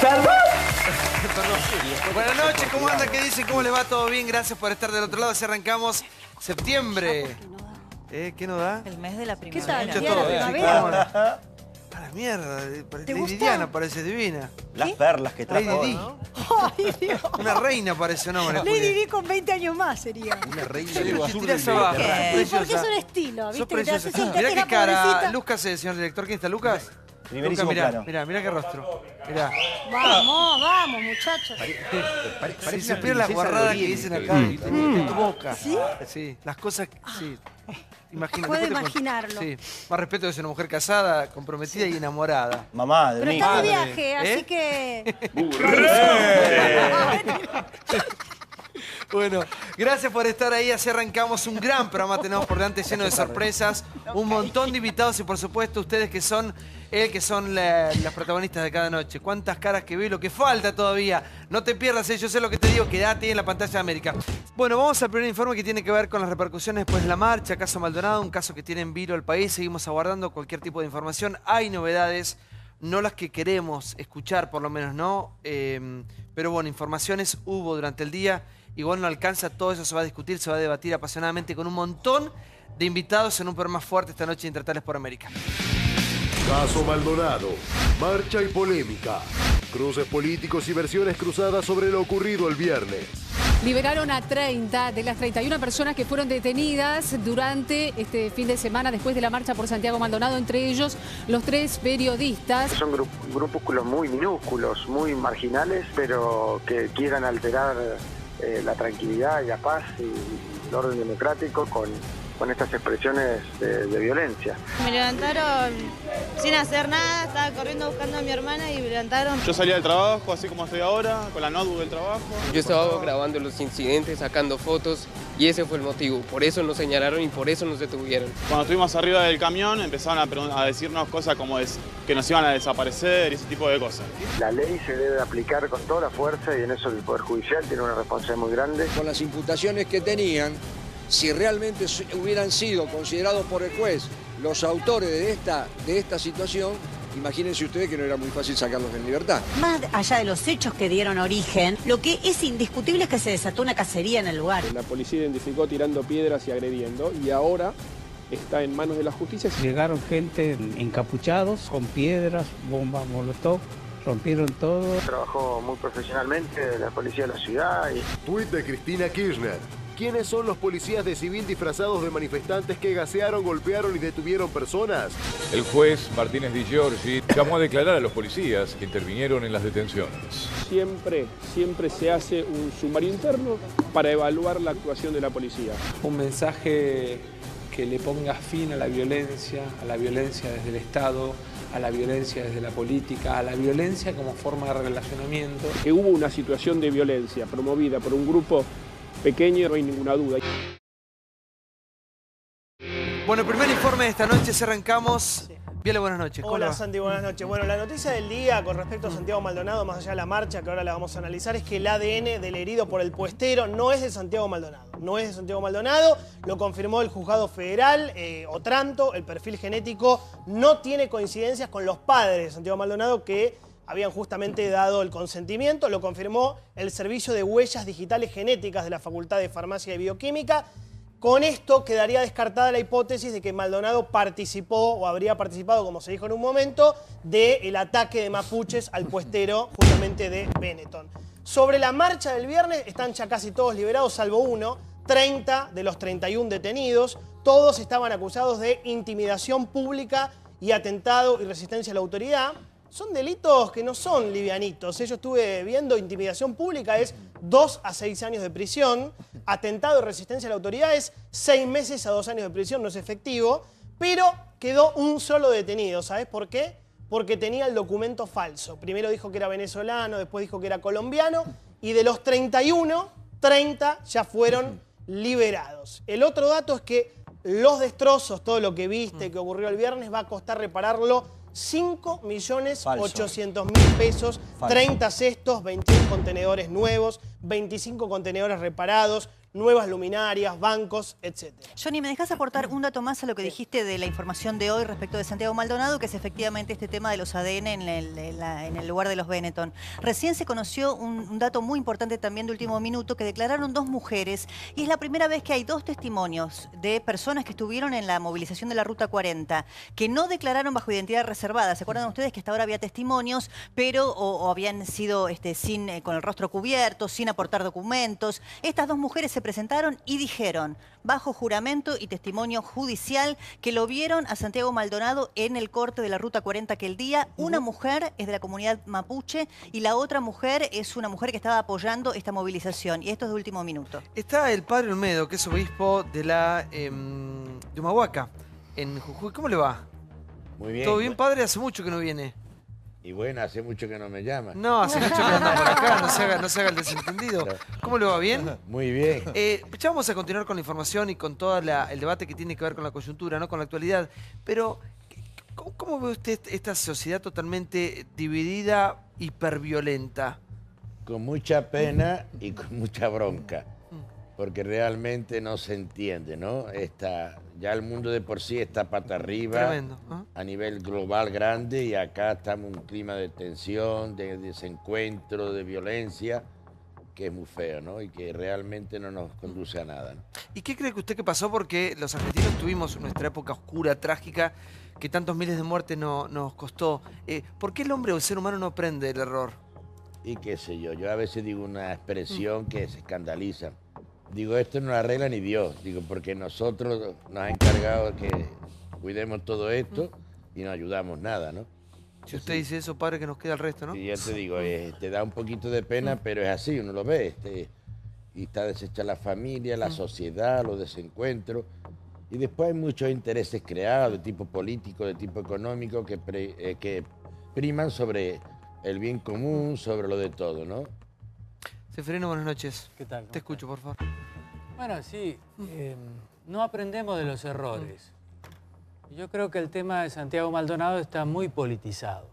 Perdón. Buenas noches, ¿cómo anda? ¿Qué dice? ¿Cómo le va? ¿Todo bien? Gracias por estar del otro lado. Así arrancamos septiembre. ¿Qué nos da? El mes de la primavera. Escucho ¿Día de todo. la primavera? A la mierda. ¿Te Lady gusta? Diana parece divina. Las perlas que trajo, Lady Di. ¿no? Ay, Dios. Una reina parece un hombre. Lady Di con 20 años más sería. Una reina Sí, de te azul tirás del abajo. Mediterráneo. Porque es Preciosa. un estilo, Sos ¿viste? Que te hace preciosa. sentir Mirá la qué cara. pobrecita. Lucas, señor director. ¿Quién está? ¿Lucas? Primerísimo Lucas, plano. mirá qué rostro. Mirá. Vamos, muchachos. Si supieras las guarradas que dicen acá, ¿viste? En tu boca. ¿Sí? Sí, las cosas, sí. Imagínate. Puedo después te cuento. imaginarlo. Sí. Más respeto de ser una mujer casada, comprometida y enamorada. Mamá de Pero mí. está de Madre. viaje, así ¿Eh? que... Bueno, gracias por estar ahí. Así arrancamos un gran programa. Tenemos por delante lleno de sorpresas, un montón de invitados y por supuesto ustedes que son las protagonistas de cada noche. Cuántas caras que veo y lo que falta todavía. No te pierdas, yo sé lo que te digo, quédate ahí en la pantalla de América. Bueno, vamos al primer informe que tiene que ver con las repercusiones después de la marcha. Caso Maldonado, un caso que tiene en vilo el país. Seguimos aguardando cualquier tipo de información. Hay novedades, no las que queremos escuchar por lo menos, ¿no? Pero bueno, informaciones hubo durante el día. Igual no alcanza, todo eso se va a discutir, se va a debatir apasionadamente con un montón de invitados en un programa fuerte esta noche de Intratales por América. Caso Maldonado, marcha y polémica, cruces políticos y versiones cruzadas sobre lo ocurrido el viernes. Liberaron a 30 de las 31 personas que fueron detenidas durante este fin de semana después de la marcha por Santiago Maldonado, entre ellos los 3 periodistas. Son grupúsculos muy minúsculos, muy marginales, pero que quieran alterar la tranquilidad y la paz y el orden democrático con estas expresiones de violencia. Me levantaron sin hacer nada, estaba corriendo buscando a mi hermana y me levantaron. Yo salía del trabajo, así como estoy ahora, con la notebook del trabajo. Yo estaba grabando los incidentes, sacando fotos y ese fue el motivo. Por eso nos señalaron y por eso nos detuvieron. Cuando estuvimos arriba del camión empezaron a decirnos cosas como que nos iban a desaparecer y ese tipo de cosas. La ley se debe aplicar con toda la fuerza y en eso el Poder Judicial tiene una responsabilidad muy grande. Con las imputaciones que tenían, si realmente hubieran sido considerados por el juez los autores de esta situación, imagínense ustedes que no era muy fácil sacarlos en libertad. Más allá de los hechos que dieron origen, lo que es indiscutible es que se desató una cacería en el lugar. La policía identificó tirando piedras y agrediendo y ahora está en manos de la justicia. Llegaron gente encapuchados con piedras, bombas molotov, rompieron todo. Trabajó muy profesionalmente la policía de la ciudad. Tuit de Cristina Kirchner. ¿Quiénes son los policías de civil disfrazados de manifestantes que gasearon, golpearon y detuvieron personas? El juez Martínez Di Giorgi llamó a declarar a los policías que intervinieron en las detenciones. Siempre se hace un sumario interno para evaluar la actuación de la policía. Un mensaje que le ponga fin a la violencia desde el Estado, a la violencia desde la política, a la violencia como forma de relacionamiento. Que hubo una situación de violencia promovida por un grupo pequeño, no hay ninguna duda. Bueno, el primer informe de esta noche, si arrancamos. Viole, buenas noches. Hola Santi, buenas noches. Bueno, la noticia del día con respecto a Santiago Maldonado, más allá de la marcha que ahora la vamos a analizar, es que el ADN del herido por el puestero no es de Santiago Maldonado. No es de Santiago Maldonado, lo confirmó el juzgado federal, Otranto. El perfil genético no tiene coincidencias con los padres de Santiago Maldonado que habían justamente dado el consentimiento. Lo confirmó el Servicio de Huellas Digitales Genéticas de la Facultad de Farmacia y Bioquímica. Con esto quedaría descartada la hipótesis de que Maldonado participó o habría participado, como se dijo en un momento, del ataque de mapuches al puestero justamente de Benetton. Sobre la marcha del viernes están ya casi todos liberados, salvo uno, 30 de los 31 detenidos. Todos estaban acusados de intimidación pública y atentado y resistencia a la autoridad. Son delitos que no son livianitos. Yo estuve viendo, intimidación pública es 2 a 6 años de prisión. Atentado y resistencia a la autoridad es 6 meses a 2 años de prisión, no es efectivo. Pero quedó un solo detenido. ¿Sabes por qué? Porque tenía el documento falso. Primero dijo que era venezolano, después dijo que era colombiano. Y de los 31, 30 ya fueron liberados. El otro dato es que los destrozos, todo lo que viste que ocurrió el viernes, va a costar repararlo 5.800.000 pesos, Falso. 30 cestos, 21 contenedores nuevos, 25 contenedores reparados, nuevas luminarias, bancos, etc. Johnny, ¿me dejas aportar un dato más a lo que dijiste de la información de hoy respecto de Santiago Maldonado, que es efectivamente este tema de los ADN en el lugar de los Benetton? Recién se conoció un dato muy importante también de último minuto, que declararon 2 mujeres, y es la primera vez que hay 2 testimonios de personas que estuvieron en la movilización de la Ruta 40, que no declararon bajo identidad reservada. ¿Se acuerdan ustedes que hasta ahora había testimonios, pero o habían sido con el rostro cubierto, sin aportar documentos? Estas 2 mujeres se presentaron y dijeron, bajo juramento y testimonio judicial, que lo vieron a Santiago Maldonado en el corte de la Ruta 40 aquel día. Una mujer es de la comunidad mapuche y la otra mujer es una mujer que estaba apoyando esta movilización. Y esto es de último minuto. Está el padre Olmedo, que es obispo de Humahuaca, en Jujuy. ¿Cómo le va? Muy bien. ¿Todo bien, padre? Hace mucho que no viene. Y bueno, hace mucho que no me llama. No, hace mucho que no anda por acá, no se haga el desentendido. ¿Cómo le va? ¿Bien? Muy bien. Ya vamos a continuar con la información y con todo el debate que tiene que ver con la coyuntura, ¿no? Con la actualidad. Pero, ¿cómo ve usted esta sociedad totalmente dividida, hiperviolenta? Con mucha pena y con mucha bronca. Porque realmente no se entiende, ¿no? Ya el mundo de por sí está pata arriba. Tremendo, ¿no? A nivel global grande, y acá estamos en un clima de tensión, de desencuentro, de violencia, que es muy feo, ¿no? Y que realmente no nos conduce a nada, ¿no? ¿Y qué cree que usted que pasó? Porque los argentinos tuvimos nuestra época oscura, trágica, que tantos miles de muertes nos costó. ¿Por qué el hombre o el ser humano no aprende el error? Y qué sé yo a veces digo una expresión que se escandaliza. Digo, esto no lo arregla ni Dios, digo, porque nosotros nos ha encargado de que cuidemos todo esto y no ayudamos nada, ¿no? Si usted dice eso, padre, que nos queda el resto, ¿no? Y ya te digo, te da un poquito de pena, pero es así, uno lo ve. Y está deshecha la familia, la sociedad, los desencuentros. Y después hay muchos intereses creados de tipo político, de tipo económico, que priman sobre el bien común, sobre lo de todo, ¿no? Seferino, buenas noches. ¿Qué tal? Te escucho, por favor. Bueno, sí, no aprendemos de los errores. Yo creo que el tema de Santiago Maldonado está muy politizado.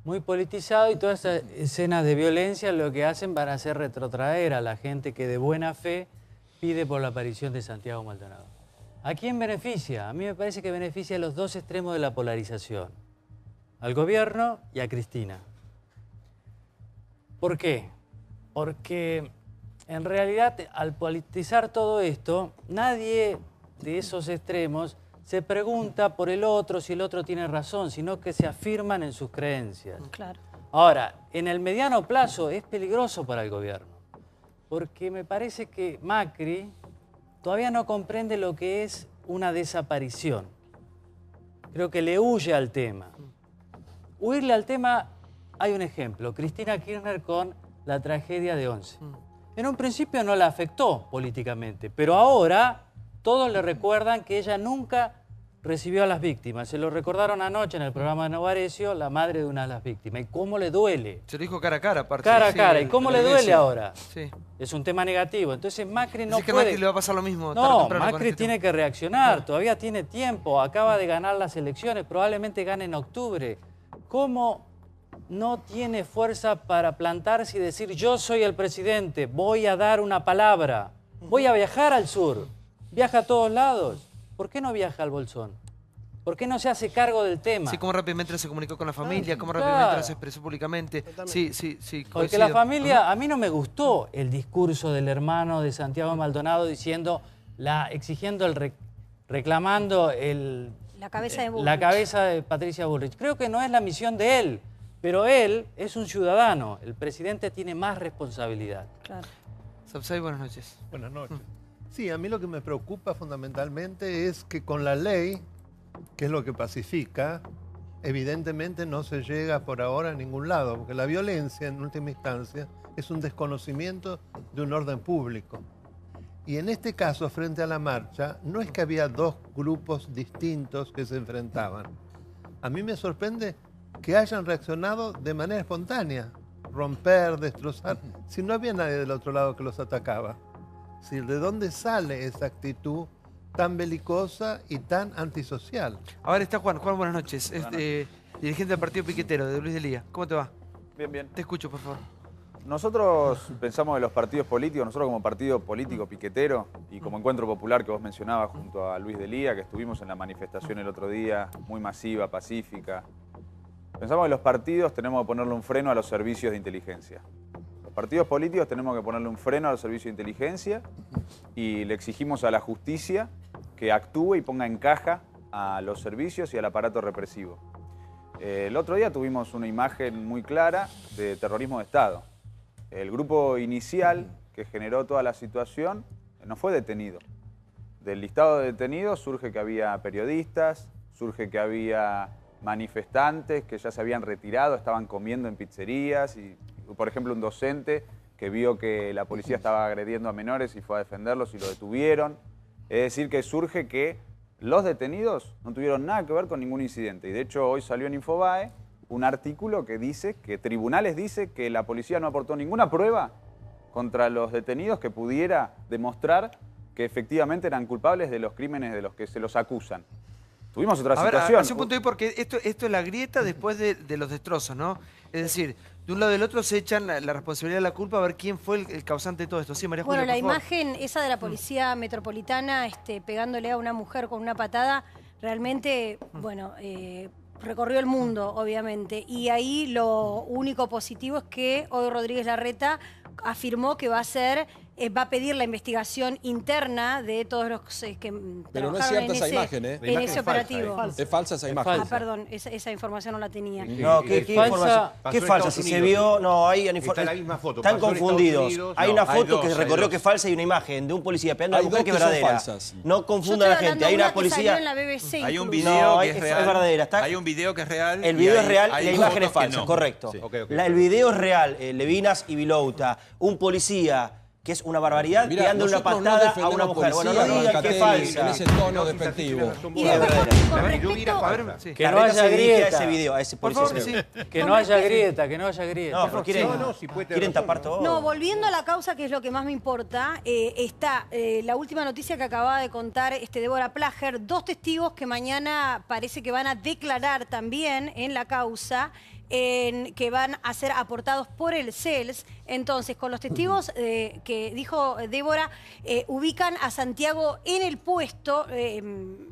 Muy politizado, y todas esas escenas de violencia lo que hacen van a hacer retrotraer a la gente que de buena fe pide por la aparición de Santiago Maldonado. ¿A quién beneficia? A mí me parece que beneficia a los 2 extremos de la polarización. Al gobierno y a Cristina. ¿Por qué? Porque en realidad, al politizar todo esto, nadie de esos extremos se pregunta por el otro si el otro tiene razón, sino que se afirman en sus creencias. Claro. Ahora, en el mediano plazo es peligroso para el gobierno, porque me parece que Macri todavía no comprende lo que es una desaparición. Creo que le huye al tema. Huirle al tema, hay un ejemplo, Cristina Kirchner con la tragedia de 11. En un principio no la afectó políticamente, pero ahora todos le recuerdan que ella nunca recibió a las víctimas. Se lo recordaron anoche en el programa de Novarecio, la madre de una de las víctimas. ¿Y cómo le duele? Se lo dijo cara a cara, aparte. Cara a cara. ¿Y cómo le duele ahora? Sí. Es un tema negativo. Entonces Macri no puede... que a Macri le va a pasar lo mismo. No, Macri tiene que reaccionar. Todavía tiene tiempo. Acaba de ganar las elecciones. Probablemente gane en octubre. ¿Cómo no tiene fuerza para plantarse y decir, yo soy el presidente, voy a dar una palabra, voy a viajar al sur? Viaja a todos lados. ¿Por qué no viaja al Bolsón? ¿Por qué no se hace cargo del tema? Sí, cómo rápidamente se comunicó con la familia, cómo rápidamente se expresó públicamente. Sí, Porque coincido. la familia, a mí no me gustó el discurso del hermano de Santiago Maldonado diciendo, exigiendo, reclamando la cabeza de Bullrich. La cabeza de Patricia Bullrich. Creo que no es la misión de él, pero él es un ciudadano. El presidente tiene más responsabilidad. Claro. Sapsay, buenas noches. Buenas noches. Sí, a mí lo que me preocupa fundamentalmente es que con la ley, que es lo que pacifica, evidentemente no se llega por ahora a ningún lado, porque la violencia, en última instancia, es un desconocimiento de un orden público. Y en este caso, frente a la marcha, no es que había 2 grupos distintos que se enfrentaban. A mí me sorprende que hayan reaccionado de manera espontánea, romper, destrozar, si no había nadie del otro lado que los atacaba. ¿De dónde sale esa actitud tan belicosa y tan antisocial? A ver, está Juan. Juan, buenas noches. Es dirigente del partido piquetero, de Luis de Lía. ¿Cómo te va? Bien, bien. Te escucho, por favor. Nosotros pensamos de los partidos políticos, nosotros como partido político piquetero y como Encuentro Popular que vos mencionabas junto a Luis Delía, que estuvimos en la manifestación el otro día, muy masiva, pacífica. Pensamos que los partidos tenemos que ponerle un freno a los servicios de inteligencia. Los partidos políticos tenemos que ponerle un freno a los servicios de inteligencia y le exigimos a la justicia que actúe y ponga en caja a los servicios y al aparato represivo. El otro día tuvimos una imagen muy clara de terrorismo de Estado. El grupo inicial que generó toda la situación no fue detenido. Del listado de detenidos surge que había periodistas, surge que había manifestantes que ya se habían retirado, estaban comiendo en pizzerías y, por ejemplo, un docente que vio que la policía estaba agrediendo a menores y fue a defenderlos y lo detuvieron. Es decir, que surge que los detenidos no tuvieron nada que ver con ningún incidente. Y de hecho hoy salió en Infobae un artículo que dice que Tribunales dice que la policía no aportó ninguna prueba contra los detenidos que pudiera demostrar que efectivamente eran culpables de los crímenes de los que se los acusan. Tuvimos otra situación. Hace un punto ahí porque esto es la grieta después de los destrozos, ¿no? Es decir, de un lado y del otro se echan la responsabilidad de la culpa a ver quién fue el causante de todo esto. Sí, María Julia, Bueno, la por favor. imagen esa de la policía metropolitana pegándole a una mujer con una patada, realmente, bueno, recorrió el mundo, obviamente. Y ahí lo único positivo es que hoy Rodríguez Larreta afirmó que va a pedir la investigación interna de todos los que Pero no es cierta esa imagen, ¿eh? en ese operativo. Es falsa esa imagen. Ah, perdón, esa información no la tenía. No, ¿qué información? ¿Qué falsa? Si se vio, no, hay Está la misma foto. Están Pasó en confundidos. Estados Unidos. Hay No, una foto dos, que hay recorrió dos. que es falsa y una imagen de un policía pegando a Hay una mujer dos que es que son verdadera. falsas. No confunda a la gente. Hay una policía. En la BBC Hay un incluso. video No, que es real. verdadera. Hay un video que es real. El y video hay- es real hay y la imagen es fotos que falsa, no. correcto. Sí. El video es real. Levinas y Vilouta. Un policía que es una barbaridad, Mirá, pegándole una nosotros no patada a defendemos una mujer. Bueno, policía, no digan que es Locatelli, falsa. en ese tono despectivo. Y después, con respecto... Que no haya grieta. ese video, a ese Por policía. favor, sí. Que no haya grieta, que no haya grieta. No, pero quieren tapar todo. No, volviendo a la causa, que es lo que más me importa, está la última noticia que acababa de contar Débora Plager, 2 testigos que mañana parece que van a declarar también en la causa, que van a ser aportados por el CELS. Entonces, con los testigos que dijo Débora, ubican a Santiago en el puesto,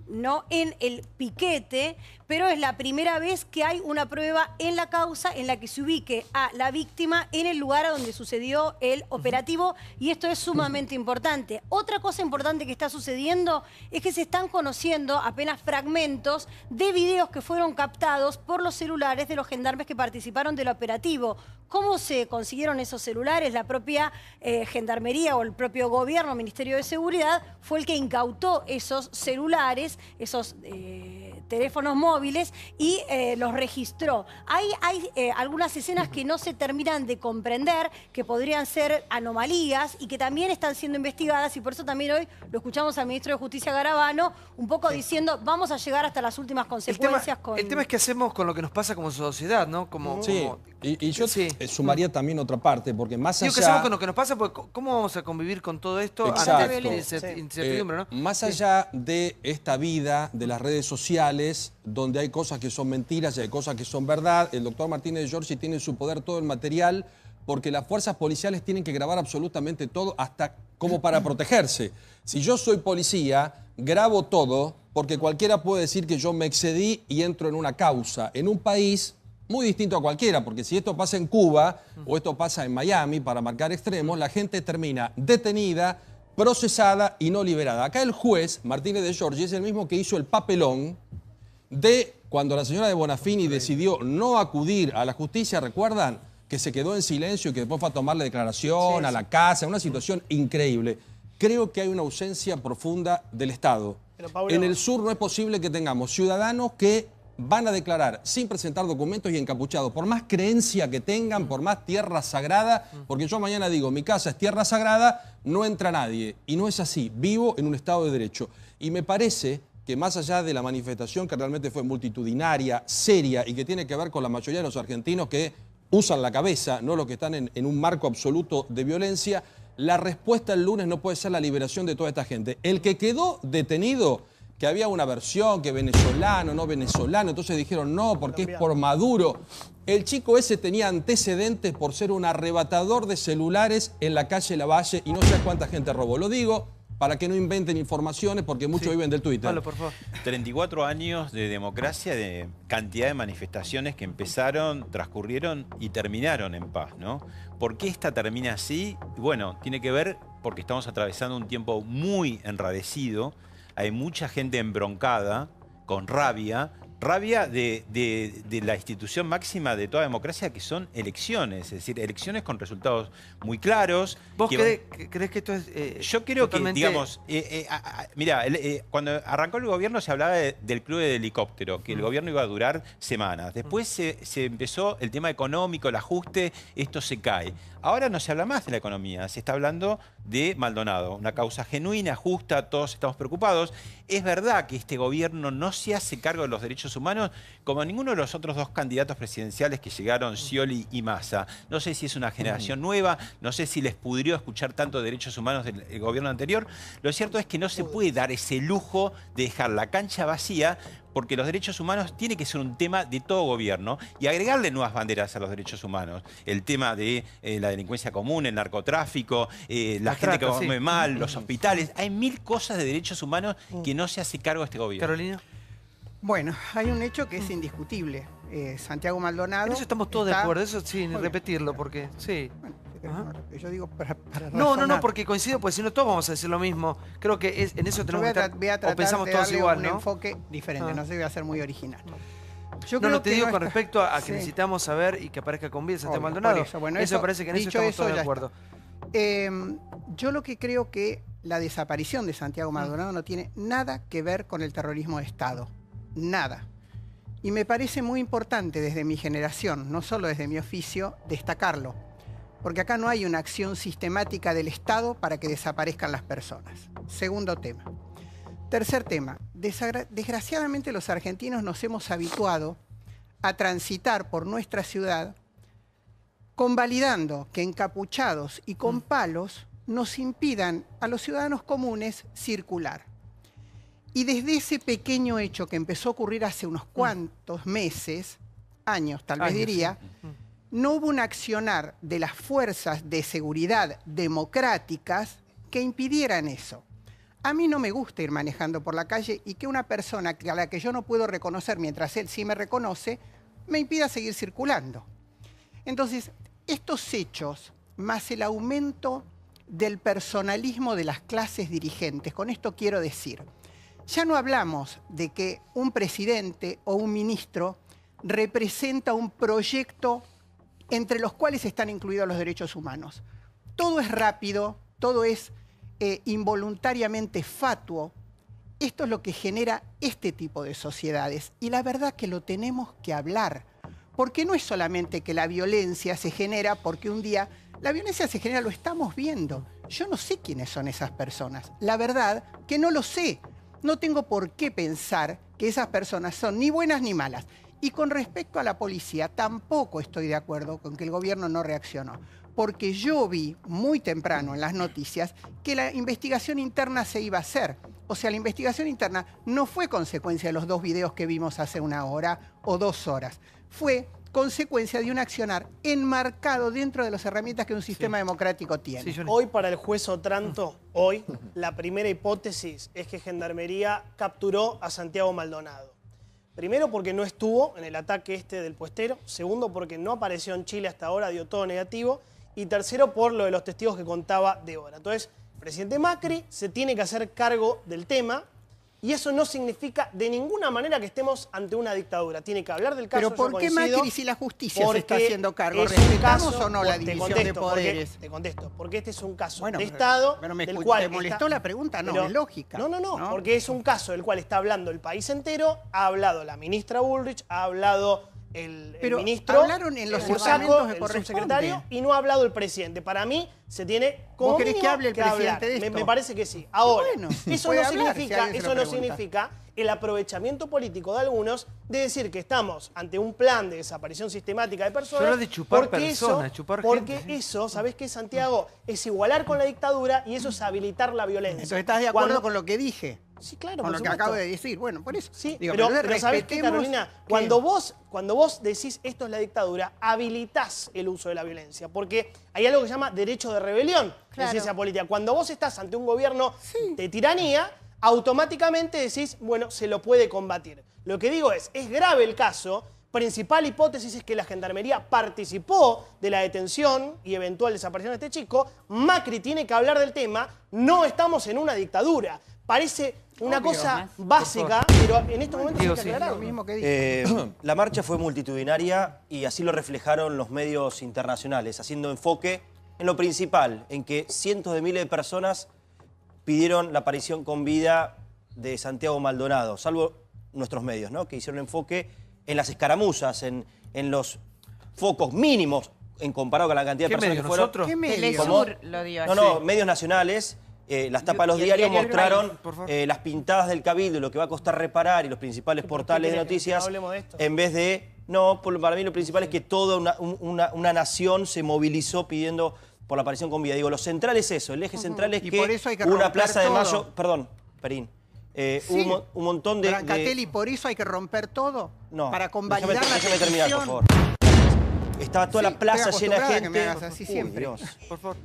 no en el piquete, pero es la primera vez que hay una prueba en la causa en la que se ubique a la víctima en el lugar a donde sucedió el operativo, y esto es sumamente importante. Otra cosa importante que está sucediendo es que se están conociendo apenas fragmentos de videos que fueron captados por los celulares de los gendarmes que participaron del operativo. ¿Cómo se consiguieron esos celulares? La propia Gendarmería o el propio gobierno, Ministerio de Seguridad, fue el que incautó esos celulares, esos teléfonos móviles y los registró. Hay algunas escenas que no se terminan de comprender, que podrían ser anomalías y que también están siendo investigadas, y por eso también hoy lo escuchamos al ministro de Justicia Garabano un poco diciendo vamos a llegar hasta las últimas consecuencias. El tema es qué hacemos con lo que nos pasa como sociedad, ¿no? Sí, y yo sumaría también otra parte, porque más Digo, ¿qué allá... hacemos con lo que nos pasa? Porque ¿cómo vamos a convivir con todo esto Exacto. ante la incertidumbre, no? Más allá de esta vida de las redes sociales, donde hay cosas que son mentiras y hay cosas que son verdad, el doctor Martínez de Giorgi tiene en su poder todo el material, porque las fuerzas policiales tienen que grabar absolutamente todo, hasta como para protegerse. Si yo soy policía, grabo todo, porque cualquiera puede decir que yo me excedí y entro en una causa. En un país muy distinto a cualquiera, porque si esto pasa en Cuba o esto pasa en Miami, para marcar extremos, la gente termina detenida, procesada y no liberada. Acá el juez, Martínez de Giorgi, es el mismo que hizo el papelón de cuando la señora de Bonafini decidió no acudir a la justicia, ¿recuerdan? Que se quedó en silencio y que después fue a tomar la declaración a la casa, una situación increíble. Creo que hay una ausencia profunda del Estado. En el sur no es posible que tengamos ciudadanos que van a declarar sin presentar documentos y encapuchados, por más creencia que tengan, por más tierra sagrada, porque yo mañana digo, mi casa es tierra sagrada, no entra nadie. Y no es así, vivo en un Estado de Derecho. Y me parece que más allá de la manifestación que realmente fue multitudinaria, seria y que tiene que ver con la mayoría de los argentinos que usan la cabeza, no los que están en un marco absoluto de violencia, la respuesta el lunes no puede ser la liberación de toda esta gente. El que quedó detenido que había una versión, que venezolano, no venezolano, entonces dijeron no, porque es por Maduro. El chico ese tenía antecedentes por ser un arrebatador de celulares en la calle Lavalle y no sé a cuánta gente robó. Lo digo para que no inventen informaciones porque muchos viven del Twitter. Pablo, por favor. 34 años de democracia, de cantidad de manifestaciones que empezaron, transcurrieron y terminaron en paz, ¿no? ¿Por qué esta termina así? Bueno, tiene que ver porque estamos atravesando un tiempo muy enrarecido. Hay mucha gente embroncada, con rabia de la institución máxima de toda democracia, que son elecciones, es decir, elecciones con resultados muy claros. ¿Vos crees que esto es yo creo totalmente... que, digamos, mira, cuando arrancó el gobierno se hablaba del club de helicóptero, que el gobierno iba a durar semanas. Después se empezó el tema económico, el ajuste, esto se cae. Ahora no se habla más de la economía, se está hablando de Maldonado, una causa genuina, justa, todos estamos preocupados. Es verdad que este gobierno no se hace cargo de los derechos humanos como ninguno de los otros dos candidatos presidenciales que llegaron, Scioli y Massa. No sé si es una generación nueva, no sé si les pudrió escuchar tanto de derechos humanos del gobierno anterior. Lo cierto es que no se puede dar ese lujo de dejar la cancha vacía, porque los derechos humanos tiene que ser un tema de todo gobierno y agregarle nuevas banderas a los derechos humanos. El tema de la delincuencia común, el narcotráfico, la gente que come mal, los hospitales. Hay 1000 cosas de derechos humanos que no se hace cargo de este gobierno. Carolina. Bueno, hay un hecho que es indiscutible. Santiago Maldonado... En eso estamos todos de acuerdo, eso sí, repetirlo, porque sí. Bueno, yo digo para no, porque coincido, porque si no todos vamos a decir lo mismo. Creo que en eso tenemos que estar, voy a tratar o pensamos de todos darle igual, un ¿no? enfoque diferente, no sé, voy a ser muy original. Yo no, te digo no con está... respecto a que necesitamos saber y que aparezca con vida Santiago Maldonado. Eso parece que en eso estamos todos de acuerdo. Yo lo que creo que la desaparición de Santiago Maldonado no tiene nada que ver con el terrorismo de Estado. Nada. Y me parece muy importante desde mi generación, no solo desde mi oficio, destacarlo. Porque acá no hay una acción sistemática del Estado para que desaparezcan las personas. Segundo tema. Tercer tema. Desgraciadamente los argentinos nos hemos habituado a transitar por nuestra ciudad convalidando que encapuchados y con palos nos impidan a los ciudadanos comunes circular. Y desde ese pequeño hecho que empezó a ocurrir hace unos cuantos meses, años tal vez diría, no hubo un accionar de las fuerzas de seguridad democráticas que impidieran eso. A mí no me gusta ir manejando por la calle y que una persona a la que yo no puedo reconocer mientras él sí me reconoce, me impida seguir circulando. Entonces, estos hechos, más el aumento del personalismo de las clases dirigentes, con esto quiero decir, ya no hablamos de que un presidente o un ministro representa un proyecto entre los cuales están incluidos los derechos humanos. Todo es rápido, todo es involuntariamente fatuo. Esto es lo que genera este tipo de sociedades. Y la verdad que lo tenemos que hablar. Porque no es solamente que la violencia se genera porque un día... La violencia se genera, lo estamos viendo. Yo no sé quiénes son esas personas. La verdad que no lo sé. No tengo por qué pensar que esas personas son ni buenas ni malas. Y con respecto a la policía, tampoco estoy de acuerdo con que el gobierno no reaccionó. Porque yo vi muy temprano en las noticias que la investigación interna se iba a hacer. O sea, la investigación interna no fue consecuencia de los 2 videos que vimos hace 1 hora o 2 horas. Fue consecuencia de un accionar enmarcado dentro de las herramientas que un sistema democrático tiene. Hoy para el juez Otranto, hoy, la primera hipótesis es que Gendarmería capturó a Santiago Maldonado. Primero porque no estuvo en el ataque del puestero. Segundo porque no apareció en Chile hasta ahora, dio todo negativo. Y tercero por lo de los testigos que contaba Débora. Entonces, el presidente Macri se tiene que hacer cargo del tema. Y eso no significa de ninguna manera que estemos ante una dictadura. Tiene que hablar del caso. Pero ¿por qué Macri si la justicia se está haciendo cargo? ¿Respetamos o no la división de poderes? Te contesto, porque este es un caso de Estado del cual... ¿Te molestó la pregunta? No, es lógica. No, porque es un caso del cual está hablando el país entero, ha hablado la ministra Bullrich, ha hablado el ministro, hablaron en los departamentos el subsecretario, y no ha hablado el presidente. Para mí se tiene como ¿Vos querés que hable el presidente de esto? Me parece que sí. Ahora, bueno, eso no significa el aprovechamiento político de algunos de decir que estamos ante un plan de desaparición sistemática de personas. Solo de chupar personas, chupar gente. Porque eso, ¿sabés qué, Santiago? Es igualar con la dictadura y eso es habilitar la violencia. Entonces, ¿estás de acuerdo con lo que dije? Sí, claro, con por lo que supuesto. acabo de decir. Bueno, por eso. Sí, digo, pero entonces ¿sabés qué, respetemos Carolina? que- Cuando vos decís esto es la dictadura, habilitás el uso de la violencia, porque hay algo que se llama derecho de rebelión en ciencia política. Cuando vos estás ante un gobierno de tiranía, automáticamente decís, bueno, se lo puede combatir. Lo que digo es grave el caso. Principal hipótesis es que la Gendarmería participó de la detención y eventual desaparición de este chico. Macri tiene que hablar del tema. No estamos en una dictadura. Parece una cosa básica, pero en estos momentos hay que aclarar. Lo mismo que dije. La marcha fue multitudinaria y así lo reflejaron los medios internacionales, haciendo enfoque en lo principal, en que cientos de miles de personas pidieron la aparición con vida de Santiago Maldonado, salvo nuestros medios, ¿no? Que hicieron enfoque en las escaramuzas, en los focos mínimos en comparado con la cantidad de personas que fueron. ¿Nosotros? ¿Qué medio? Telesur lo dio así. No, medios nacionales. Las tapas de los y el diarios diario El mostraron País, por favor. las pintadas del Cabildo, lo que va a costar reparar y los principales portales de noticias, hablemos de esto? en vez de... No, para mí lo principal es que toda una nación se movilizó pidiendo por la aparición con vida. Digo, lo central es eso, el eje central es Y que, por eso hay que una romper plaza de todo. Mayo... Perdón, Perín. Sí. Un montón de... Brancatelli, ¿por eso hay que romper todo? No, Para convalidar la déjame terminar, por favor. Estaba toda Sí, la plaza estoy llena de acostumbrada gente. que me hagas así Uy, siempre. Dios. Por favor.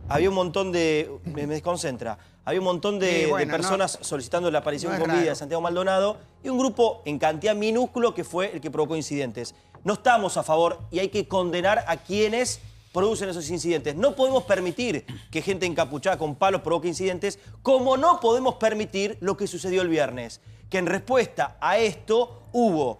Había un montón de... Me desconcentra. Había un montón de bueno, personas solicitando la aparición no es con vida de raro. Santiago Maldonado y un grupo en cantidad minúsculo que fue el que provocó incidentes. No estamos a favor y hay que condenar a quienes producen esos incidentes. No podemos permitir que gente encapuchada con palos provoque incidentes, como no podemos permitir lo que sucedió el viernes, que en respuesta a esto hubo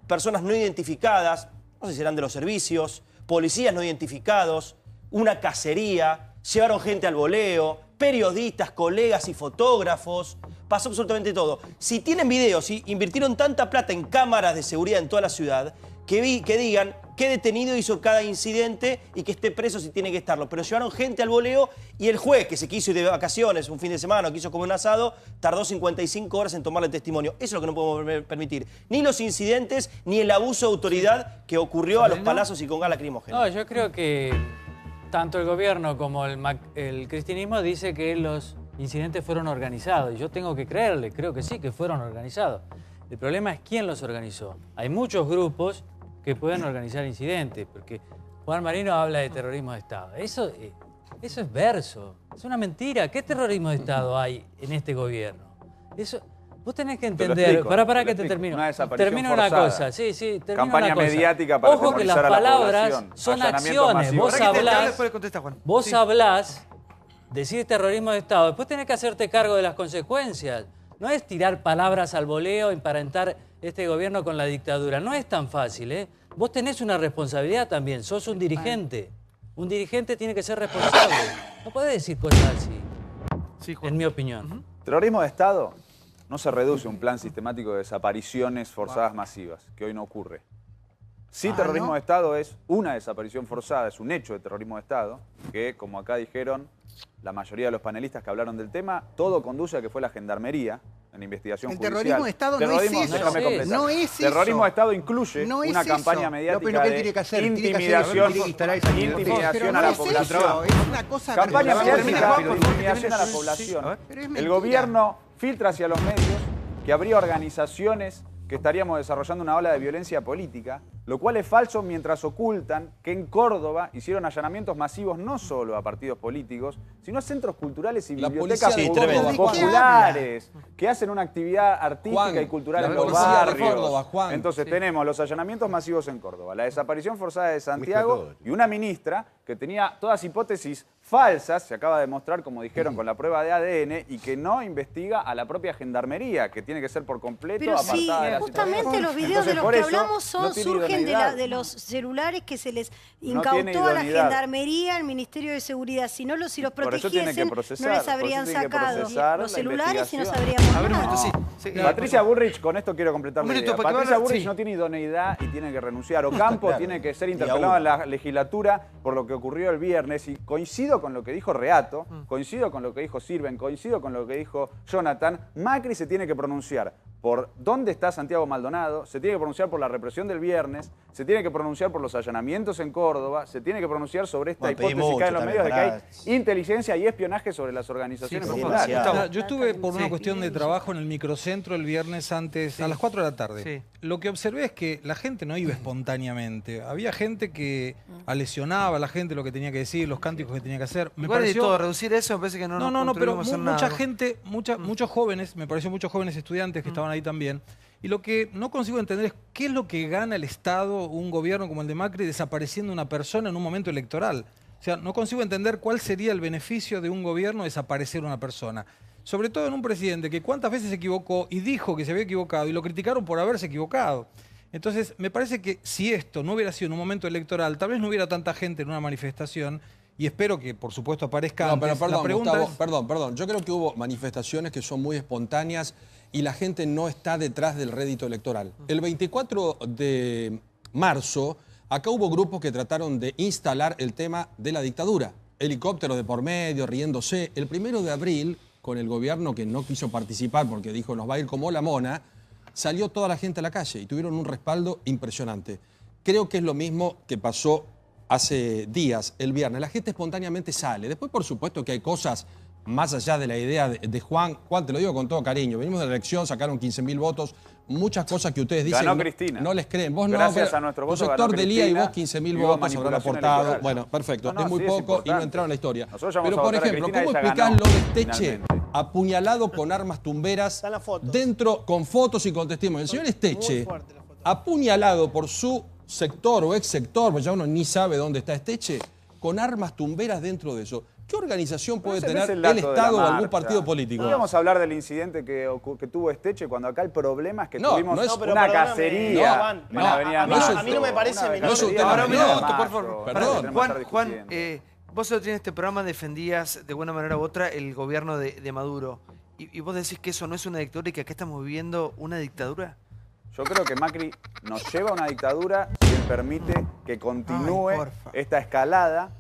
personas no identificadas, no sé si eran de los servicios, policías no identificados, una cacería, llevaron gente al voleo, periodistas, colegas y fotógrafos, pasó absolutamente todo. Si tienen videos, si invirtieron tanta plata en cámaras de seguridad en toda la ciudad, que digan qué detenido hizo cada incidente y que esté preso si tiene que estarlo. Pero llevaron gente al voleo y el juez, que se quiso ir de vacaciones un fin de semana, quiso comer un asado, tardó 55 horas en tomarle testimonio. Eso es lo que no podemos permitir. Ni los incidentes, ni el abuso de autoridad que ocurrió a los palazos y con gas lacrimógeno. No, yo creo que tanto el gobierno como el cristianismo dice que los incidentes fueron organizados. Y yo tengo que creerle, creo que sí, que fueron organizados. El problema es quién los organizó. Hay muchos grupos que pueden organizar incidentes, porque Juan Marino habla de terrorismo de Estado. Eso es verso, es una mentira. ¿Qué terrorismo de Estado hay en este gobierno? Eso, vos tenés que entender. Para que te termino. Una desaparición Termino una forzada. cosa, sí, termino Campaña una cosa. mediática para Ojo que las atemorizar a la palabras población. son Allanamientos acciones. masivos. Vos hablás, decís terrorismo de Estado, después tenés que hacerte cargo de las consecuencias. No es tirar palabras al voleo, emparentar este gobierno con la dictadura. No es tan fácil, ¿eh? Vos tenés una responsabilidad también, sos un dirigente. Un dirigente tiene que ser responsable. No podés decir cosas así, en mi opinión. Terrorismo de Estado no se reduce a un plan sistemático de desapariciones forzadas masivas, que hoy no ocurre. Sí, terrorismo de Estado es una desaparición forzada, es un hecho de terrorismo de Estado, que, como acá dijeron la mayoría de los panelistas que hablaron del tema, todo conduce a que fue la Gendarmería en investigación judicial. terrorismo de Estado no es eso. Déjame completar. No es eso. Terrorismo de Estado incluye No es una eso. campaña No, mediática pero ¿qué de tiene que hacer? intimidación, intimidación a la población. Campaña mediática de intimidación a la población. El gobierno filtra hacia los medios que habría organizaciones que estaríamos desarrollando una ola de violencia política, lo cual es falso mientras ocultan que en Córdoba hicieron allanamientos masivos no solo a partidos políticos, sino a centros culturales y bibliotecas populares que hacen una actividad artística y cultural en los barrios. Entonces tenemos los allanamientos masivos en Córdoba, la desaparición forzada de Santiago y una ministra que tenía todas hipótesis falsas, se acaba de demostrar, como dijeron, con la prueba de ADN, y que no investiga a la propia Gendarmería, que tiene que ser por completo Pero apartada sí, de la justamente situación. los videos Entonces, de los por que eso, hablamos no tiene surgen idoneidad. de los celulares que se les No tiene incautó a la idoneidad. Gendarmería, al Ministerio de Seguridad. Si no si los Por eso tiene que protegiesen, procesar, no les por eso habrían tiene que sacado procesar los la celulares y no investigación. sabríamos nada. Patricia Burrich, con esto quiero completar la idea. para que Patricia vaya- Burrich sí. no tiene idoneidad y tiene que renunciar. Ocampo Claro. tiene que ser Y interpelado aún. en la legislatura por lo que ocurrió el viernes. Y coincido con lo que dijo Reato, coincido con lo que dijo Sirven, coincido con lo que dijo Jonathan. Macri se tiene que pronunciar por dónde está Santiago Maldonado, se tiene que pronunciar por la represión del viernes, se tiene que pronunciar por los allanamientos en Córdoba, se tiene que pronunciar sobre esta hipótesis que hay en los medios de que hay inteligencia y espionaje sobre las organizaciones populares. Yo estuve por una cuestión de trabajo en el microcentro el viernes antes, a las 4 de la tarde. Lo que observé es que la gente no iba espontáneamente. Había gente que lesionaba a la gente lo que tenía que decir, los cánticos que tenía que hacer. Me Igual pareció... de todo, reducir eso me parece que no pero hacer mucha nada. gente, muchos jóvenes, me pareció muchos jóvenes estudiantes que estaban ahí también. Y lo que no consigo entender es qué es lo que gana el Estado, un gobierno como el de Macri, desapareciendo una persona en un momento electoral. O sea, no consigo entender cuál sería el beneficio de un gobierno desaparecer una persona. Sobre todo en un presidente que cuántas veces se equivocó y dijo que se había equivocado y lo criticaron por haberse equivocado. Entonces, me parece que si esto no hubiera sido en un momento electoral, tal vez no hubiera tanta gente en una manifestación. Y espero que, por supuesto, aparezca No, pero antes. perdón, La pregunta Gustavo, es... perdón. Yo creo que hubo manifestaciones que son muy espontáneas y la gente no está detrás del rédito electoral. El 24 de marzo, acá hubo grupos que trataron de instalar el tema de la dictadura. Helicópteros de por medio, riéndose. El 1 de abril, con el gobierno que no quiso participar porque dijo nos va a ir como la mona, salió toda la gente a la calle y tuvieron un respaldo impresionante. Creo que es lo mismo que pasó hace días, el viernes. La gente espontáneamente sale. Después, por supuesto, que hay cosas más allá de la idea de Juan. Juan, te lo digo con todo cariño. Venimos de la elección, sacaron 15.000 votos. Muchas cosas que ustedes dicen Ganó Cristina. No les creen. Vos Gracias no, a nuestro un voto sector ganó de Lía y vos Cristina, 15.000 y hubo votos habrán manipulación aportado. electoral. Bueno, perfecto. No, es muy sí, es poco y no importante. entraron en la historia. Nosotros ya vamos Pero, a por votar a ejemplo, Cristina y ¿cómo ella explicás ganó, lo de Esteche finalmente. apuñalado con armas tumberas dentro, con fotos y con testimonios? El señor Esteche, apuñalado por su sector o ex sector, porque ya uno ni sabe dónde está Esteche, con armas tumberas dentro de eso. ¿Qué organización puede Ese no es tener el dato de la Estado o algún marcha. partido político? No vamos a hablar del incidente que tuvo Esteche cuando acá el problema es que No, tuvimos no es- una cacería en la avenida a mí no me parece Una menor. avenida Ahora un Marzo. minuto, por favor. Perdón. Juan, vos el otro día en este programa defendías de buena manera u otra el gobierno de Maduro. ¿Y vos decís que eso no es una dictadura y que acá estamos viviendo una dictadura? Yo creo que Macri nos lleva a una dictadura si él permite que continúe esta escalada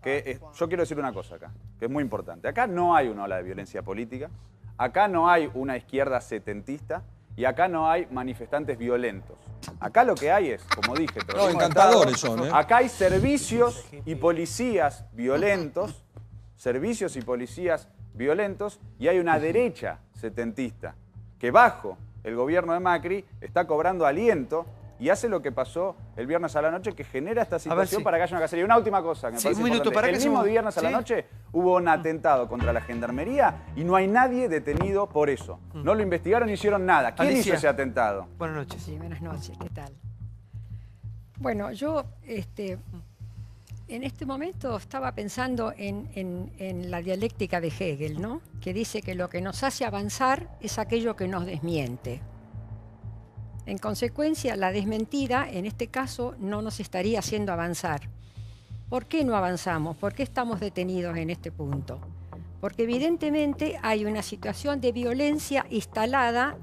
que yo quiero decir una cosa acá, que es muy importante. Acá no hay una ola de violencia política, acá no hay una izquierda setentista y acá no hay manifestantes violentos. Acá lo que hay es, como dije, No, encantadores son, ¿eh? Acá hay servicios y policías violentos, y hay una derecha setentista que bajo el gobierno de Macri está cobrando aliento y hace lo que pasó el viernes a la noche, que genera esta situación para que haya una cacería. Una última cosa que me parece importante. El mismo viernes a la noche hubo un atentado contra la Gendarmería y no hay nadie detenido por eso. No lo investigaron ni hicieron nada. ¿Quién hizo ese atentado? Buenas noches. Sí, buenas noches. ¿Qué tal? Bueno, yo en este momento estaba pensando en la dialéctica de Hegel, ¿no? Que dice que lo que nos hace avanzar es aquello que nos desmiente. En consecuencia, la desmentida, en este caso, no nos estaría haciendo avanzar. ¿Por qué no avanzamos? ¿Por qué estamos detenidos en este punto? Porque evidentemente hay una situación de violencia instalada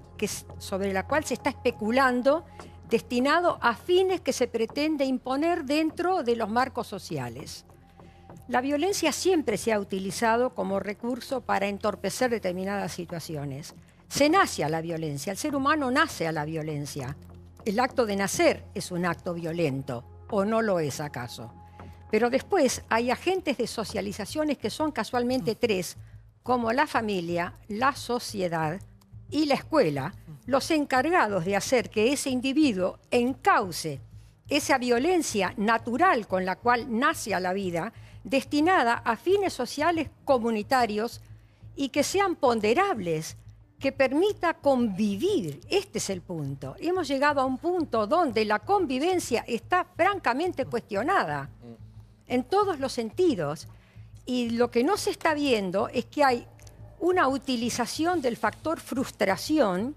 sobre la cual se está especulando, destinado a fines que se pretende imponer dentro de los marcos sociales. La violencia siempre se ha utilizado como recurso para entorpecer determinadas situaciones. Se nace a la violencia, el ser humano nace a la violencia. El acto de nacer es un acto violento, ¿o no lo es acaso? Pero después hay agentes de socializaciones que son casualmente tres, como la familia, la sociedad y la escuela, los encargados de hacer que ese individuo encauce esa violencia natural con la cual nace a la vida, destinada a fines sociales comunitarios y que sean ponderables, que permita convivir. Este es el punto. Hemos llegado a un punto donde la convivencia está francamente cuestionada en todos los sentidos. Y lo que no se está viendo es que hay una utilización del factor frustración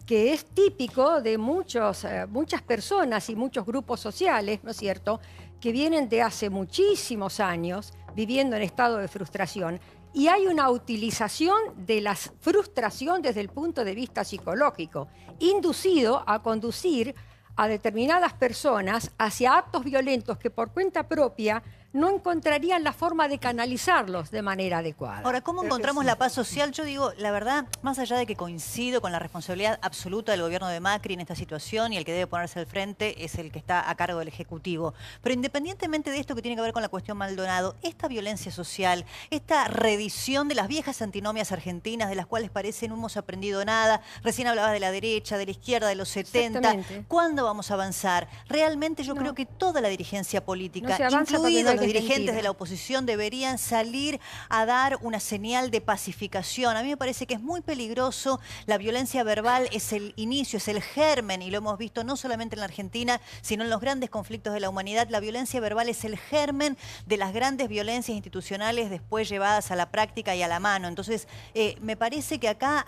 que es típico de muchas personas y muchos grupos sociales, ¿no es cierto?, que vienen de hace muchísimos años viviendo en estado de frustración. Y hay una utilización de la frustración desde el punto de vista psicológico, inducido a conducir a determinadas personas hacia actos violentos que por cuenta propia no encontrarían la forma de canalizarlos de manera adecuada. Ahora, ¿cómo encontramos la paz social? Yo digo, la verdad, más allá de que coincido con la responsabilidad absoluta del gobierno de Macri en esta situación y el que debe ponerse al frente es el que está a cargo del Ejecutivo. Pero independientemente de esto que tiene que ver con la cuestión Maldonado, esta violencia social, esta reedición de las viejas antinomias argentinas de las cuales parece no hemos aprendido nada, recién hablabas de la derecha, de la izquierda, de los 70, ¿cuándo vamos a avanzar? Realmente yo creo que toda la dirigencia política, No se avanza porque no incluidos hay los dirigentes Argentina. de la oposición, deberían salir a dar una señal de pacificación. A mí me parece que es muy peligroso. La violencia verbal es el inicio, es el germen, y lo hemos visto no solamente en la Argentina, sino en los grandes conflictos de la humanidad. La violencia verbal es el germen de las grandes violencias institucionales después llevadas a la práctica y a la mano. Entonces, me parece que acá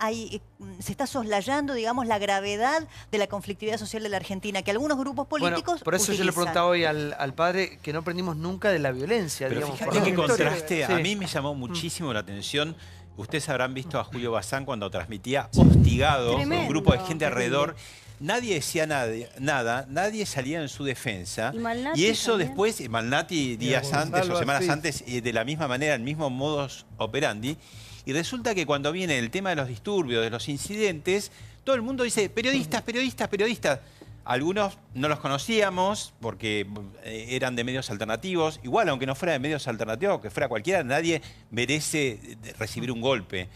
se está soslayando, digamos, la gravedad de la conflictividad social de la Argentina, que algunos grupos políticos Bueno, por eso yo le preguntaba hoy al padre que no aprendimos nunca de la violencia. Pero digamos, fíjate por qué la historia. contraste. Sí. A mí me llamó muchísimo la atención. Ustedes habrán visto a Julio Bazán cuando transmitía hostigado con un grupo de gente alrededor. Nadie decía nada, nadie salía en su defensa. Y eso también. después, Malnati días antes o semanas antes, de la misma manera, el mismo modus operandi. Y resulta que cuando viene el tema de los disturbios, de los incidentes, todo el mundo dice, periodistas, periodistas, periodistas. Algunos no los conocíamos porque eran de medios alternativos. Igual, aunque no fuera de medios alternativos, que fuera cualquiera, nadie merece recibir un golpe.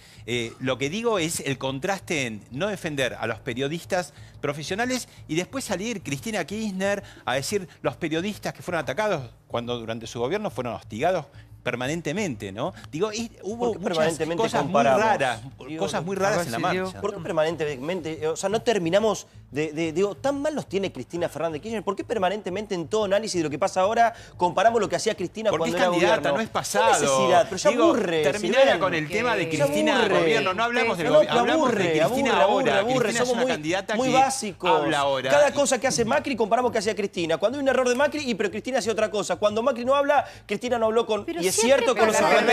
Lo que digo es el contraste en no defender a los periodistas profesionales y después salir Cristina Kirchner a decir los periodistas que fueron atacados cuando durante su gobierno fueron hostigados permanentemente, ¿no? Digo, hubo muchas cosas muy raras, cosas muy raras en la marcha. ¿Por qué permanentemente? O sea, no terminamos digo, tan mal los tiene Cristina Fernández de Kirchner. ¿Por qué permanentemente en todo análisis de lo que pasa ahora comparamos lo que hacía Cristina porque cuando es era candidata, gobierno? no es pasado. ¿Qué necesidad? Pero ya Digo, aburre. terminara con el tema de Cristina gobierno. No hablamos del gobierno, hablamos de Cristina ahora. Cristina es Somos una candidata muy que básicos. habla ahora. Cada cosa que hace Macri comparamos que hacía Cristina. Cuando hay un error de Macri, pero Cristina hacía otra cosa. Cuando Macri no habla, Cristina no habló con... Pero y es siempre cierto con los pasa.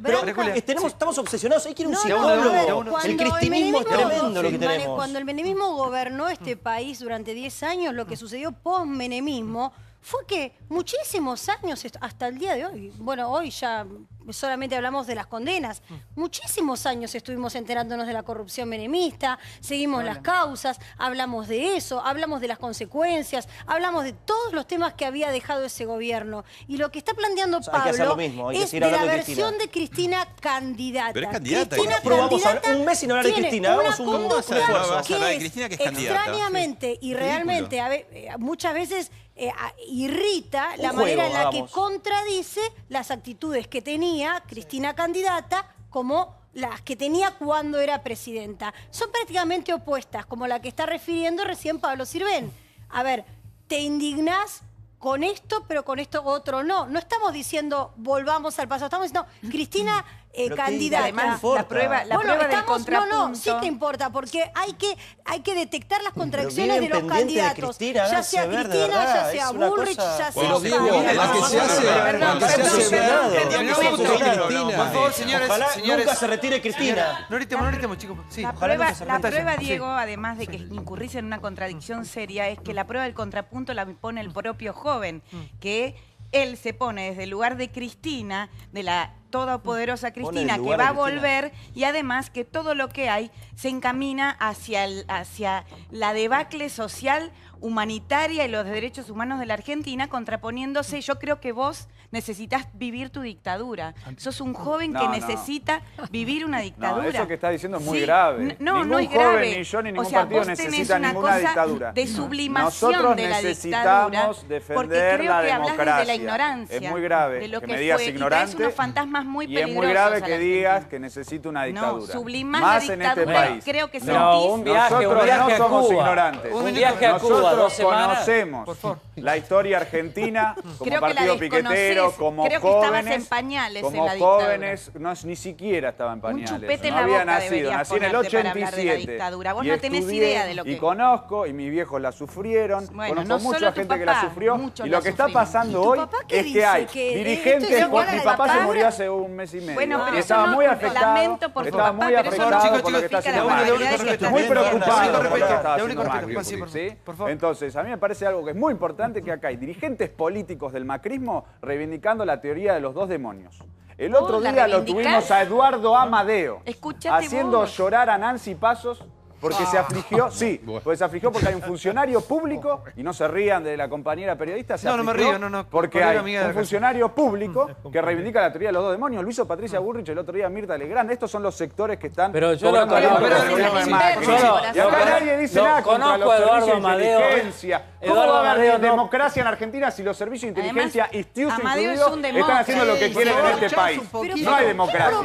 pero estamos obsesionados. Hay que ir a un psicólogo. El cristinismo es tremendo lo que tenemos. Cuando el menemismo gobernó este país durante 10 años, lo que sucedió post-menemismo fue que muchísimos años, hasta el día de hoy, bueno, hoy ya solamente hablamos de las condenas, muchísimos años estuvimos enterándonos de la corrupción menemista, seguimos las causas, hablamos de eso, hablamos de las consecuencias, hablamos de todos los temas que había dejado ese gobierno. Y lo que está planteando Pablo es de la versión de Cristina candidata. Pero es candidata. Pero vamos a hablar un mes sin hablar de Cristina. Hagamos un esfuerzo. esfuerzo. Extrañamente y realmente muchas veces irrita la Un manera juego, en la que hagamos. contradice las actitudes que tenía Cristina candidata como las que tenía cuando era presidenta. Son prácticamente opuestas, como la que está refiriendo recién Pablo Sirven. A ver, te indignás con esto, pero con esto otro no. No estamos diciendo volvamos al pasado, estamos diciendo Cristina candidata. Además, la prueba del contrapunto. No, sí que importa, porque hay que detectar las contradicciones de viven los pendiente de candidatos. Cristina, Ya sea háganse ver, de Cristina, verdad, ya sea es una Bullrich, cosa- ya sea... Pero Diego, la que se hace... Por favor, señores, Ojalá señores. nunca se retire Cristina. No gritemos, chicos. Sí. La Ojalá nunca se prueba, retire. Diego, además de que incurrís en una contradicción seria, es que la prueba del contrapunto la pone el propio joven, que él se pone desde el lugar de Cristina, de la todopoderosa Pone Cristina, el que lugar va a de Cristina. volver, y además que todo lo que hay se encamina hacia la debacle social, humanitaria y los derechos humanos de la Argentina, contraponiéndose. Yo creo que vos necesitas vivir tu dictadura. Sos un joven que No, no. necesita vivir una No, dictadura. eso que estás diciendo es muy Sí, grave. No, Ningún no es joven, grave. ni yo, ni ningún o sea, partido vos tenés necesita una ninguna cosa dictadura. de sublimación Nosotros de la dictadura. necesitamos Porque defender creo la que hablas democracia. desde la ignorancia. Es muy grave de lo que que me digas fue, ignorante. Y traes unos fantasmas muy Y es peligrosos. muy grave a la que digas que necesito una No, dictadura. sublimás Más la en este dictadura. país. Creo que No, sentís... un viaje no a somos Cuba. ignorantes. Un viaje a Cuba, Nosotros 2 semanas. conocemos la historia argentina como Creo que la partido piquetero, desconocés. como Creo que estabas jóvenes. en pañales como en la dictadura. jóvenes, ni siquiera estaba en pañales. chupete en no la había boca nacido, deberías nací en el ponerte para hablar 87. de la dictadura. Vos y no tenés estudié, idea de lo que... Y conozco, y mis viejos la sufrieron, Bueno, conozco no mucha solo tu gente que la papá, sufrió. muchos Y la lo que está sufrimos. pasando ¿Y tu hoy papá qué es que dice? hay Que esto dirigentes, es igual a mi la papá se dictadura. murió hace un mes y medio. Bueno, pero y estaba eso no- muy afectado. lamento por su estaba papá, muy pero eso no afectado por lo que justifica está la haciendo barbaridad Macri. que está Muy haciendo. preocupado por lo que está La haciendo única Macri. respuesta, sí, ¿sí? por favor. Entonces, a mí me parece algo que es muy importante, que acá hay dirigentes políticos del macrismo reivindicando la teoría de los dos demonios. El otro ¿la día lo reivindicás? tuvimos a Eduardo Amadeo Escuchate haciendo vos. llorar a Nancy Pasos porque se afligió, sí, porque se afligió porque hay un funcionario público, y no se rían de la compañera periodista, se No, no me afligió río, no, porque colega hay amiga de un la casa. funcionario público que reivindica la teoría de los dos demonios. Lo hizo Patricia Bullrich, el otro día Mirta Legrand. Estos son los sectores que están Pero yo lo cobrando conozco. alimentos del gobierno de Macri. Y acá nadie dice nada contra los servicios de inteligencia. ¿Cómo va a haber democracia en Argentina si los servicios de inteligencia, ISTIUS Amadeo es incluidos, un están haciendo lo que demócrata. quieren en este país? No hay democracia.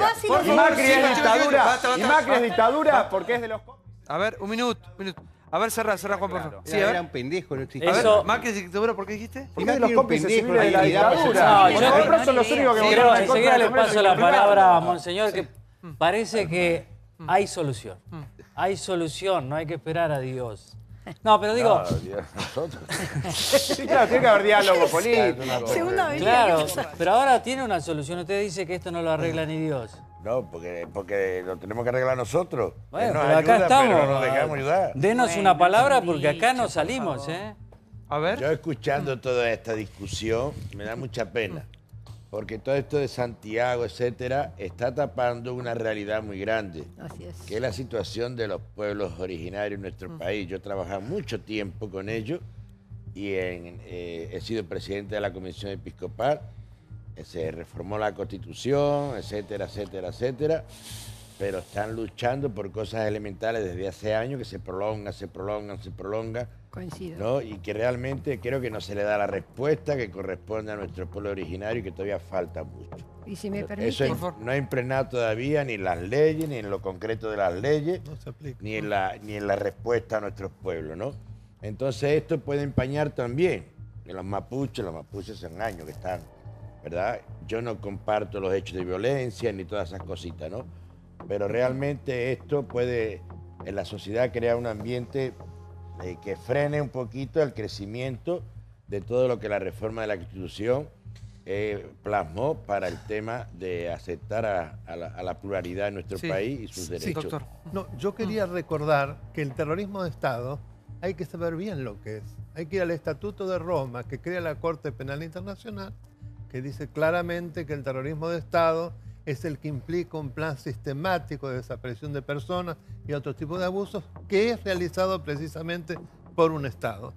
Y Macri es dictadura. Y Macri es dictadura porque es de los... A ver, un minuto. A ver, cerrá, Juan, por favor. Sí, a Era ver. un pendejo, no A existía. ver, Eso- Macri es dictadura, ¿por qué dijiste? Porque es de los Macri era un cómplices pendejo, civiles de la la idea dictadura. No, Porque yo- después son los únicos que Sí, votaron en enseguida contra le del paso comercio la privado. palabra a Monseñor, que parece que hay solución. Hay solución, no hay que esperar a Dios. No, pero digo... No, Dios, nosotros. Sí, claro, tiene que haber diálogo político. Segunda vez. Claro, pero ahora tiene una solución. Usted dice que esto no lo arregla ni Dios. No, porque lo tenemos que arreglar nosotros. Bueno, Él nos pero acá ayuda, estamos. pero no nos dejamos ayudar. Denos una palabra porque acá no salimos, ¿eh? A ver. Yo escuchando toda esta discusión me da mucha pena, porque todo esto de Santiago, etcétera, está tapando una realidad muy grande, Así es. que es la situación de los pueblos originarios en nuestro país. Yo he trabajado mucho tiempo con ellos y he sido presidente de la Comisión Episcopal. Se reformó la Constitución, etcétera, etcétera, etcétera, pero están luchando por cosas elementales desde hace años que se prolongan, Coincido. ¿no? Y que realmente creo que no se le da la respuesta que corresponde a nuestro pueblo originario y que todavía falta mucho. Y si me Eso permite, no ha impregnado todavía ni en las leyes, ni en lo concreto de las leyes, ni en la respuesta a nuestros pueblos, ¿no? Entonces esto puede empañar también que los mapuches hace años que están, ¿verdad? Yo no comparto los hechos de violencia ni todas esas cositas, ¿no? Pero realmente esto puede en la sociedad crear un ambiente que frene un poquito el crecimiento de todo lo que la reforma de la Constitución plasmó para el tema de aceptar a la pluralidad de nuestro país y sus derechos. doctor. No, yo quería recordar que el terrorismo de Estado hay que saber bien lo que es. Hay que ir al Estatuto de Roma que crea la Corte Penal Internacional, que dice claramente que el terrorismo de Estado es el que implica un plan sistemático de desaparición de personas y otro tipo de abusos que es realizado precisamente por un Estado.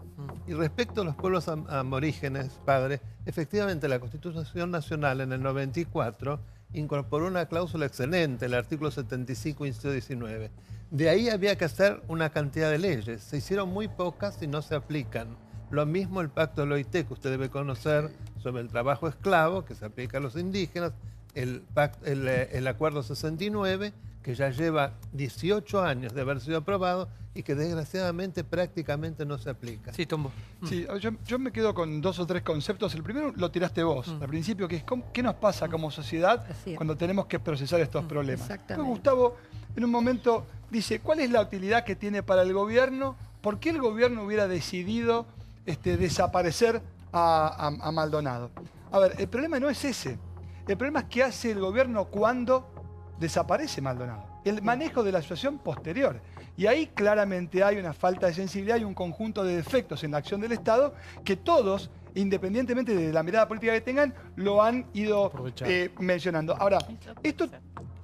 Y respecto a los pueblos aborígenes, padre, efectivamente la Constitución Nacional en el 94 incorporó una cláusula excelente, el artículo 75, inciso 19. De ahí había que hacer una cantidad de leyes. Se hicieron muy pocas y no se aplican. Lo mismo el Pacto del OIT, que usted debe conocer, sobre el trabajo esclavo, que se aplica a los indígenas, el Acuerdo 69, que ya lleva 18 años de haber sido aprobado y que desgraciadamente prácticamente no se aplica. Sí, Tombo. Sí, yo me quedo con 2 o 3 conceptos. El primero lo tiraste vos, al principio, que es ¿qué nos pasa como sociedad cuando tenemos que procesar estos problemas? Después Gustavo, en un momento, dice, ¿cuál es la utilidad que tiene para el gobierno? ¿Por qué el gobierno hubiera decidido desaparecer a Maldonado? A ver, el problema no es ese. El problema es qué hace el gobierno cuando desaparece Maldonado. El manejo de la situación posterior. Y ahí claramente hay una falta de sensibilidad y un conjunto de defectos en la acción del Estado que todos, independientemente de la mirada política que tengan, lo han ido mencionando. Ahora, esto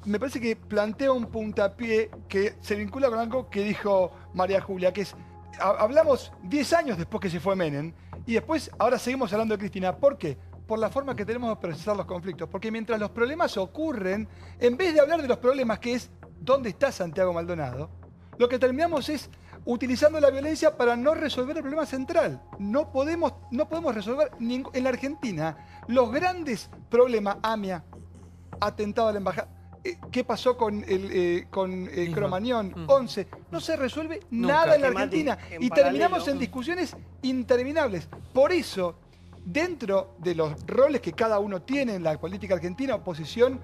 me parece que plantea un puntapié que se vincula con algo que dijo María Julia, que es, hablamos 10 años después que se fue Menem, y después ahora seguimos hablando de Cristina. ¿Por qué? Por la forma que tenemos de procesar los conflictos. Porque mientras los problemas ocurren, en vez de hablar de los problemas, que es ¿dónde está Santiago Maldonado?, lo que terminamos es utilizando la violencia para no resolver el problema central. No podemos resolver en la Argentina los grandes problemas, AMIA, atentado a la embajada, ¿qué pasó con Cromañón, 11? No se resuelve nada en la Argentina y terminamos en discusiones interminables. Por eso, dentro de los roles que cada uno tiene en la política argentina, oposición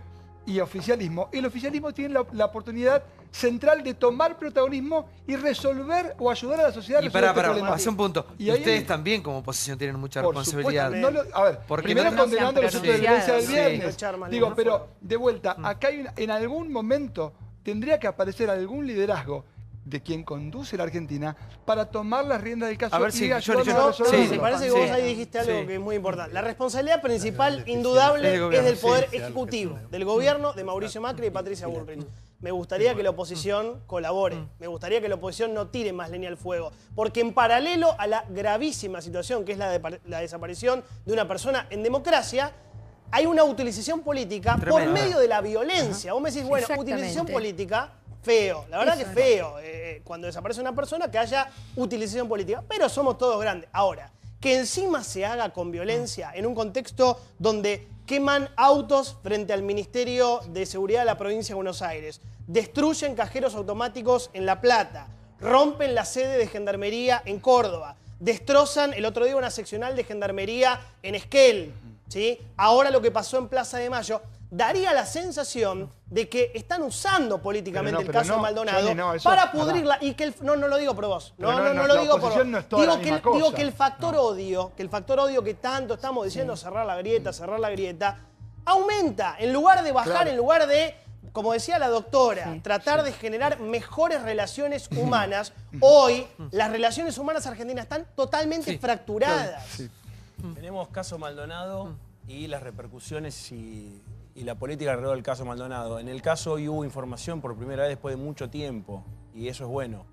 y oficialismo, el oficialismo tiene la oportunidad central de tomar protagonismo y resolver o ayudar a la sociedad a Y resolver para hacer un punto. Y ustedes también como oposición tienen mucha responsabilidad. A ver, primero condenando los hechos de violencia del viernes. Sí. Digo, pero de vuelta, acá hay en algún momento tendría que aparecer algún liderazgo de quien conduce la Argentina para tomar las riendas del caso. A ver si me parece que vos ahí dijiste algo que es muy importante. La responsabilidad principal, indudable, es del Poder Ejecutivo, del gobierno de Mauricio Macri y Patricia Bullrich. Me gustaría que la oposición colabore, me gustaría que la oposición no tire más leña al fuego, porque en paralelo a la gravísima situación que es la desaparición de una persona en democracia, hay una utilización política por medio de la violencia. Vos me decís, bueno, utilización política, feo, la verdad que feo, cuando desaparece una persona que haya utilización política, pero somos todos grandes. Ahora, que encima se haga con violencia en un contexto donde queman autos frente al Ministerio de Seguridad de la provincia de Buenos Aires, destruyen cajeros automáticos en La Plata, rompen la sede de Gendarmería en Córdoba, destrozan el otro día una seccional de Gendarmería en Esquel, ¿sí? Ahora lo que pasó en Plaza de Mayo, daría la sensación de que están usando políticamente el caso de Maldonado para pudrirla y que no lo digo por vos, no lo digo por vos. Digo que el factor odio, que tanto estamos diciendo cerrar la grieta, aumenta en lugar de bajar, en lugar de, como decía la doctora, tratar de generar mejores relaciones humanas. Hoy las relaciones humanas argentinas están totalmente fracturadas. Tenemos caso Maldonado y las repercusiones y la política alrededor del caso Maldonado. En el caso hoy hubo información por primera vez después de mucho tiempo y eso es bueno.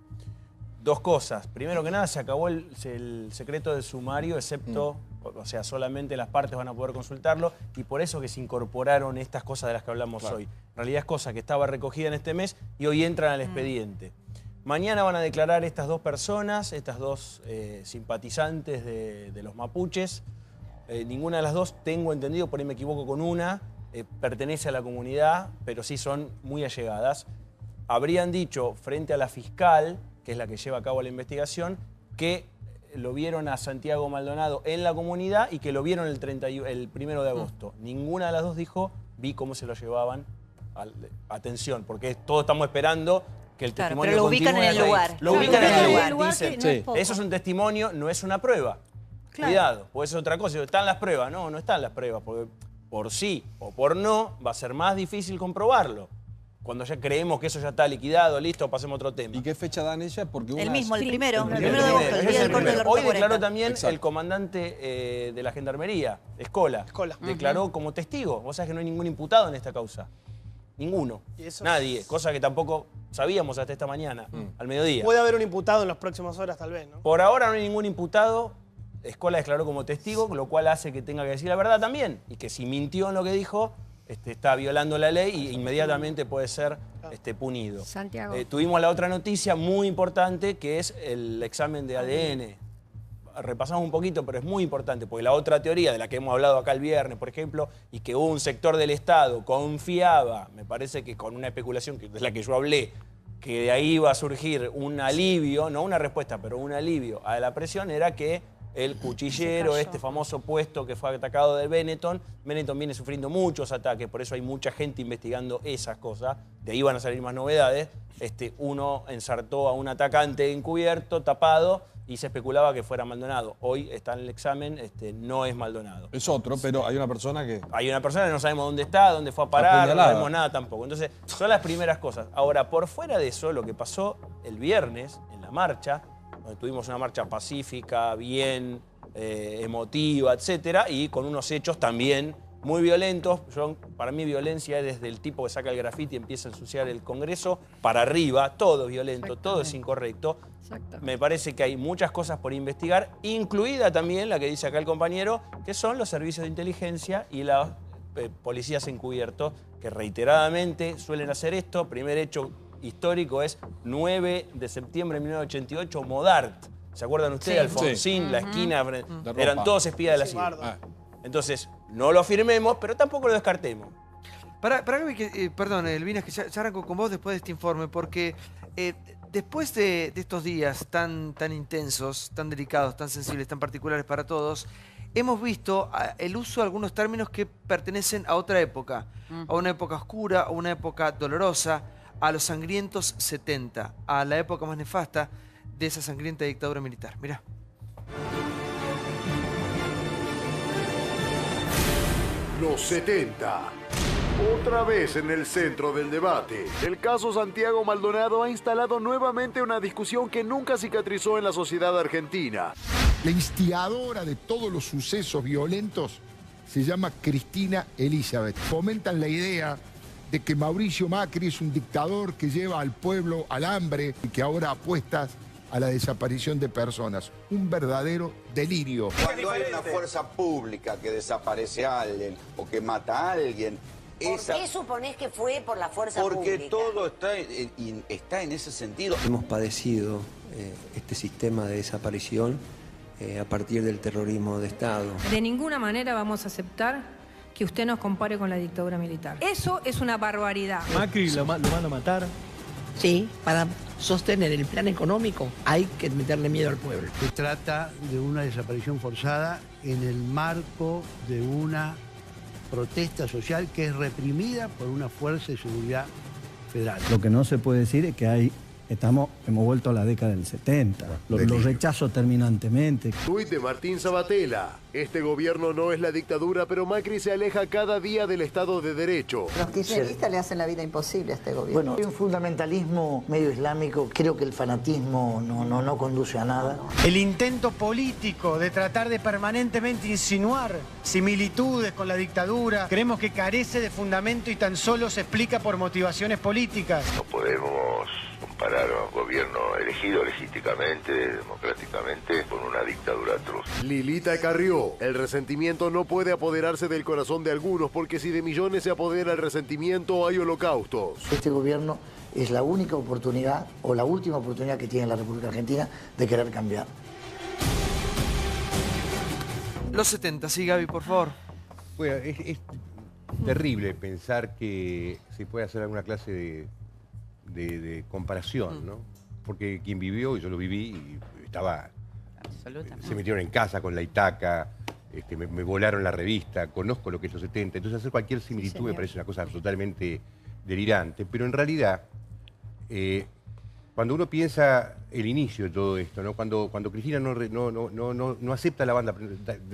Dos cosas. Primero que nada, se acabó el secreto del sumario, excepto, o sea, solamente las partes van a poder consultarlo y por eso que se incorporaron estas cosas de las que hablamos hoy. En realidad es cosa que estaba recogida en este mes y hoy entran al expediente. Mañana van a declarar estas dos personas, estas dos simpatizantes de los mapuches. Ninguna de las dos, tengo entendido, por ahí me equivoco con una, pertenece a la comunidad, pero sí son muy allegadas. Habrían dicho frente a la fiscal, que es la que lleva a cabo la investigación, que lo vieron a Santiago Maldonado en la comunidad y que lo vieron el 1 de agosto. Ninguna de las dos dijo, vi cómo se lo llevaban. Atención, porque todos estamos esperando que el testimonio pero lo ubican en el lugar. Lo ubican en el lugar, dicen. Eso es un testimonio, no es una prueba. Cuidado, puede ser otra cosa. ¿Están las pruebas? No, no están las pruebas, porque por sí o por no va a ser más difícil comprobarlo. Cuando ya creemos que eso ya está liquidado, listo, pasemos a otro tema. ¿Y qué fecha dan ella? Porque el primero de agosto, el día del corte de la ruta Hoy declaró 40. también el comandante de la Gendarmería, Escola. Declaró como testigo. Vos sabés que no hay ningún imputado en esta causa. Ninguno. Nadie. Cosa que tampoco sabíamos hasta esta mañana, al mediodía. Puede haber un imputado en las próximas horas, tal vez, ¿no? Por ahora no hay ningún imputado. Escola declaró como testigo, lo cual hace que tenga que decir la verdad también. Y que si mintió en lo que dijo, está violando la ley e inmediatamente puede ser punido. Santiago. Tuvimos la otra noticia muy importante, que es el examen de ADN. Repasamos un poquito, pero es muy importante, porque la otra teoría de la que hemos hablado acá el viernes, por ejemplo, y que un sector del Estado confiaba, me parece que con una especulación de la que yo hablé, que de ahí iba a surgir un alivio, no una respuesta, pero un alivio a la presión, era que el cuchillero, este famoso puesto que fue atacado de Benetton viene sufriendo muchos ataques, por eso hay mucha gente investigando esas cosas, de ahí van a salir más novedades. Uno ensartó a un atacante encubierto, tapado, y se especulaba que fuera Maldonado. Hoy está en el examen, no es Maldonado. Es otro, pero hay una persona que... Hay una persona que no sabemos dónde está, dónde fue a parar, no sabemos nada tampoco. Entonces, son las primeras cosas. Ahora, por fuera de eso, lo que pasó el viernes en la marcha, donde tuvimos una marcha pacífica, bien, emotiva, etcétera, y con unos hechos también muy violentos. Para mí violencia es desde el tipo que saca el grafiti y empieza a ensuciar el Congreso para arriba, todo es violento, todo es incorrecto. Me parece que hay muchas cosas por investigar, incluida también la que dice acá el compañero, que son los servicios de inteligencia y los policías encubiertos, que reiteradamente suelen hacer esto. Primer hecho histórico es 9 de septiembre de 1988, Modart. ¿Se acuerdan ustedes? Sí. Alfonsín, Sí. la esquina, De eran ropa. todos espías de la CIA. Entonces, no lo afirmemos, pero tampoco lo descartemos. Perdón, Elvina, es que ya arranco con vos después de este informe, porque después de estos días tan intensos, tan delicados, tan sensibles, tan particulares para todos, hemos visto el uso de algunos términos que pertenecen a otra época, a una época oscura, a una época dolorosa, a los sangrientos 70, a la época más nefasta de esa sangrienta dictadura militar. Mirá. Los 70. Otra vez en el centro del debate. El caso Santiago Maldonado ha instalado nuevamente una discusión que nunca cicatrizó en la sociedad argentina. La instigadora de todos los sucesos violentos se llama Cristina Elizabeth. Fomentan la idea de que Mauricio Macri es un dictador que lleva al pueblo al hambre y que ahora apuesta a la desaparición de personas. Un verdadero delirio. Cuando hay una fuerza pública que desaparece a alguien o que mata a alguien, ¿Por qué suponés que fue por la fuerza pública? Porque todo está en ese sentido. Hemos padecido este sistema de desaparición a partir del terrorismo de Estado. De ninguna manera vamos a aceptar que usted nos compare con la dictadura militar. Eso es una barbaridad. Macri lo van a matar. Sí, para sostener el plan económico hay que meterle miedo al pueblo. Se trata de una desaparición forzada en el marco de una protesta social que es reprimida por una fuerza de seguridad federal. Lo que no se puede decir es que hemos vuelto a la década del 70. Lo rechazo terminantemente. Tuit de Martín Sabatella. Este gobierno no es la dictadura, pero Macri se aleja cada día del Estado de Derecho. Los kirchneristas le hacen la vida imposible a este gobierno. Bueno, hay un fundamentalismo medio islámico. Creo que el fanatismo no conduce a nada. El intento político de tratar de permanentemente insinuar similitudes con la dictadura, creemos que carece de fundamento y tan solo se explica por motivaciones políticas. No podemos comparar a un gobierno elegido legítimamente, democráticamente, con una dictadura atroz. Lilita Carrió. El resentimiento no puede apoderarse del corazón de algunos, porque si de millones se apodera el resentimiento, hay holocaustos. Este gobierno es la única oportunidad, o la última oportunidad que tiene la República Argentina de querer cambiar. Los 70, sí, Gaby, por favor. Bueno, es terrible pensar que se puede hacer alguna clase de comparación, ¿no? Porque quien vivió, y yo lo viví, y estaba... Se metieron en casa con la Itaca, me volaron la revista, conozco lo que es los 70, entonces hacer cualquier similitud me parece una cosa totalmente delirante, pero en realidad, cuando uno piensa el inicio de todo esto, ¿no? Cuando Cristina no acepta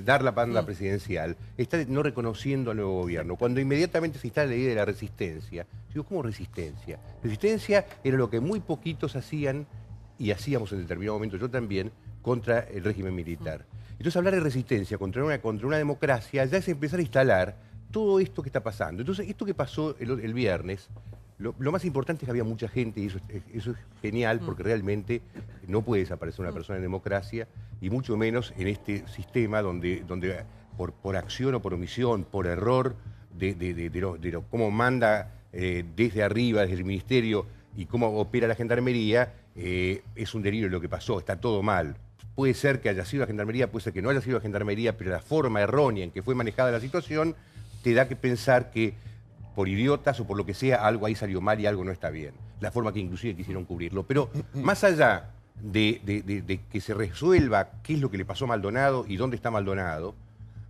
dar la banda presidencial, está no reconociendo al nuevo gobierno, cuando inmediatamente se instala la idea de la resistencia, digo, ¿cómo resistencia? Resistencia era lo que muy poquitos hacían, y hacíamos en determinado momento, yo también, contra el régimen militar. Entonces hablar de resistencia contra una democracia ya es empezar a instalar todo esto que está pasando. Entonces esto que pasó el viernes, lo más importante es que había mucha gente, y eso es genial, porque realmente no puede desaparecer una persona en democracia, y mucho menos en este sistema donde por acción o por omisión, por error de cómo manda desde arriba, desde el ministerio, y cómo opera la gendarmería, es un delirio lo que pasó, está todo mal. Puede ser que haya sido la gendarmería, puede ser que no haya sido la gendarmería, pero la forma errónea en que fue manejada la situación te da que pensar que por idiotas o por lo que sea, algo ahí salió mal y algo no está bien. La forma que inclusive quisieron cubrirlo. Pero más allá de que se resuelva qué es lo que le pasó a Maldonado y dónde está Maldonado,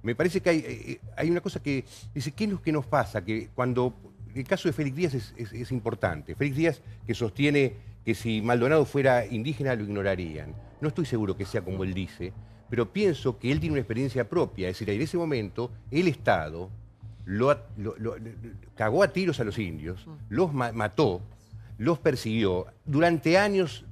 me parece que hay una cosa que dice, ¿qué es lo que nos pasa? Que cuando el caso de Félix Díaz es importante. Félix Díaz, que sostiene que si Maldonado fuera indígena lo ignorarían. No estoy seguro que sea como él dice, pero pienso que él tiene una experiencia propia. Es decir, en ese momento el Estado cagó a tiros a los indios, los mató, los persiguió. Durante años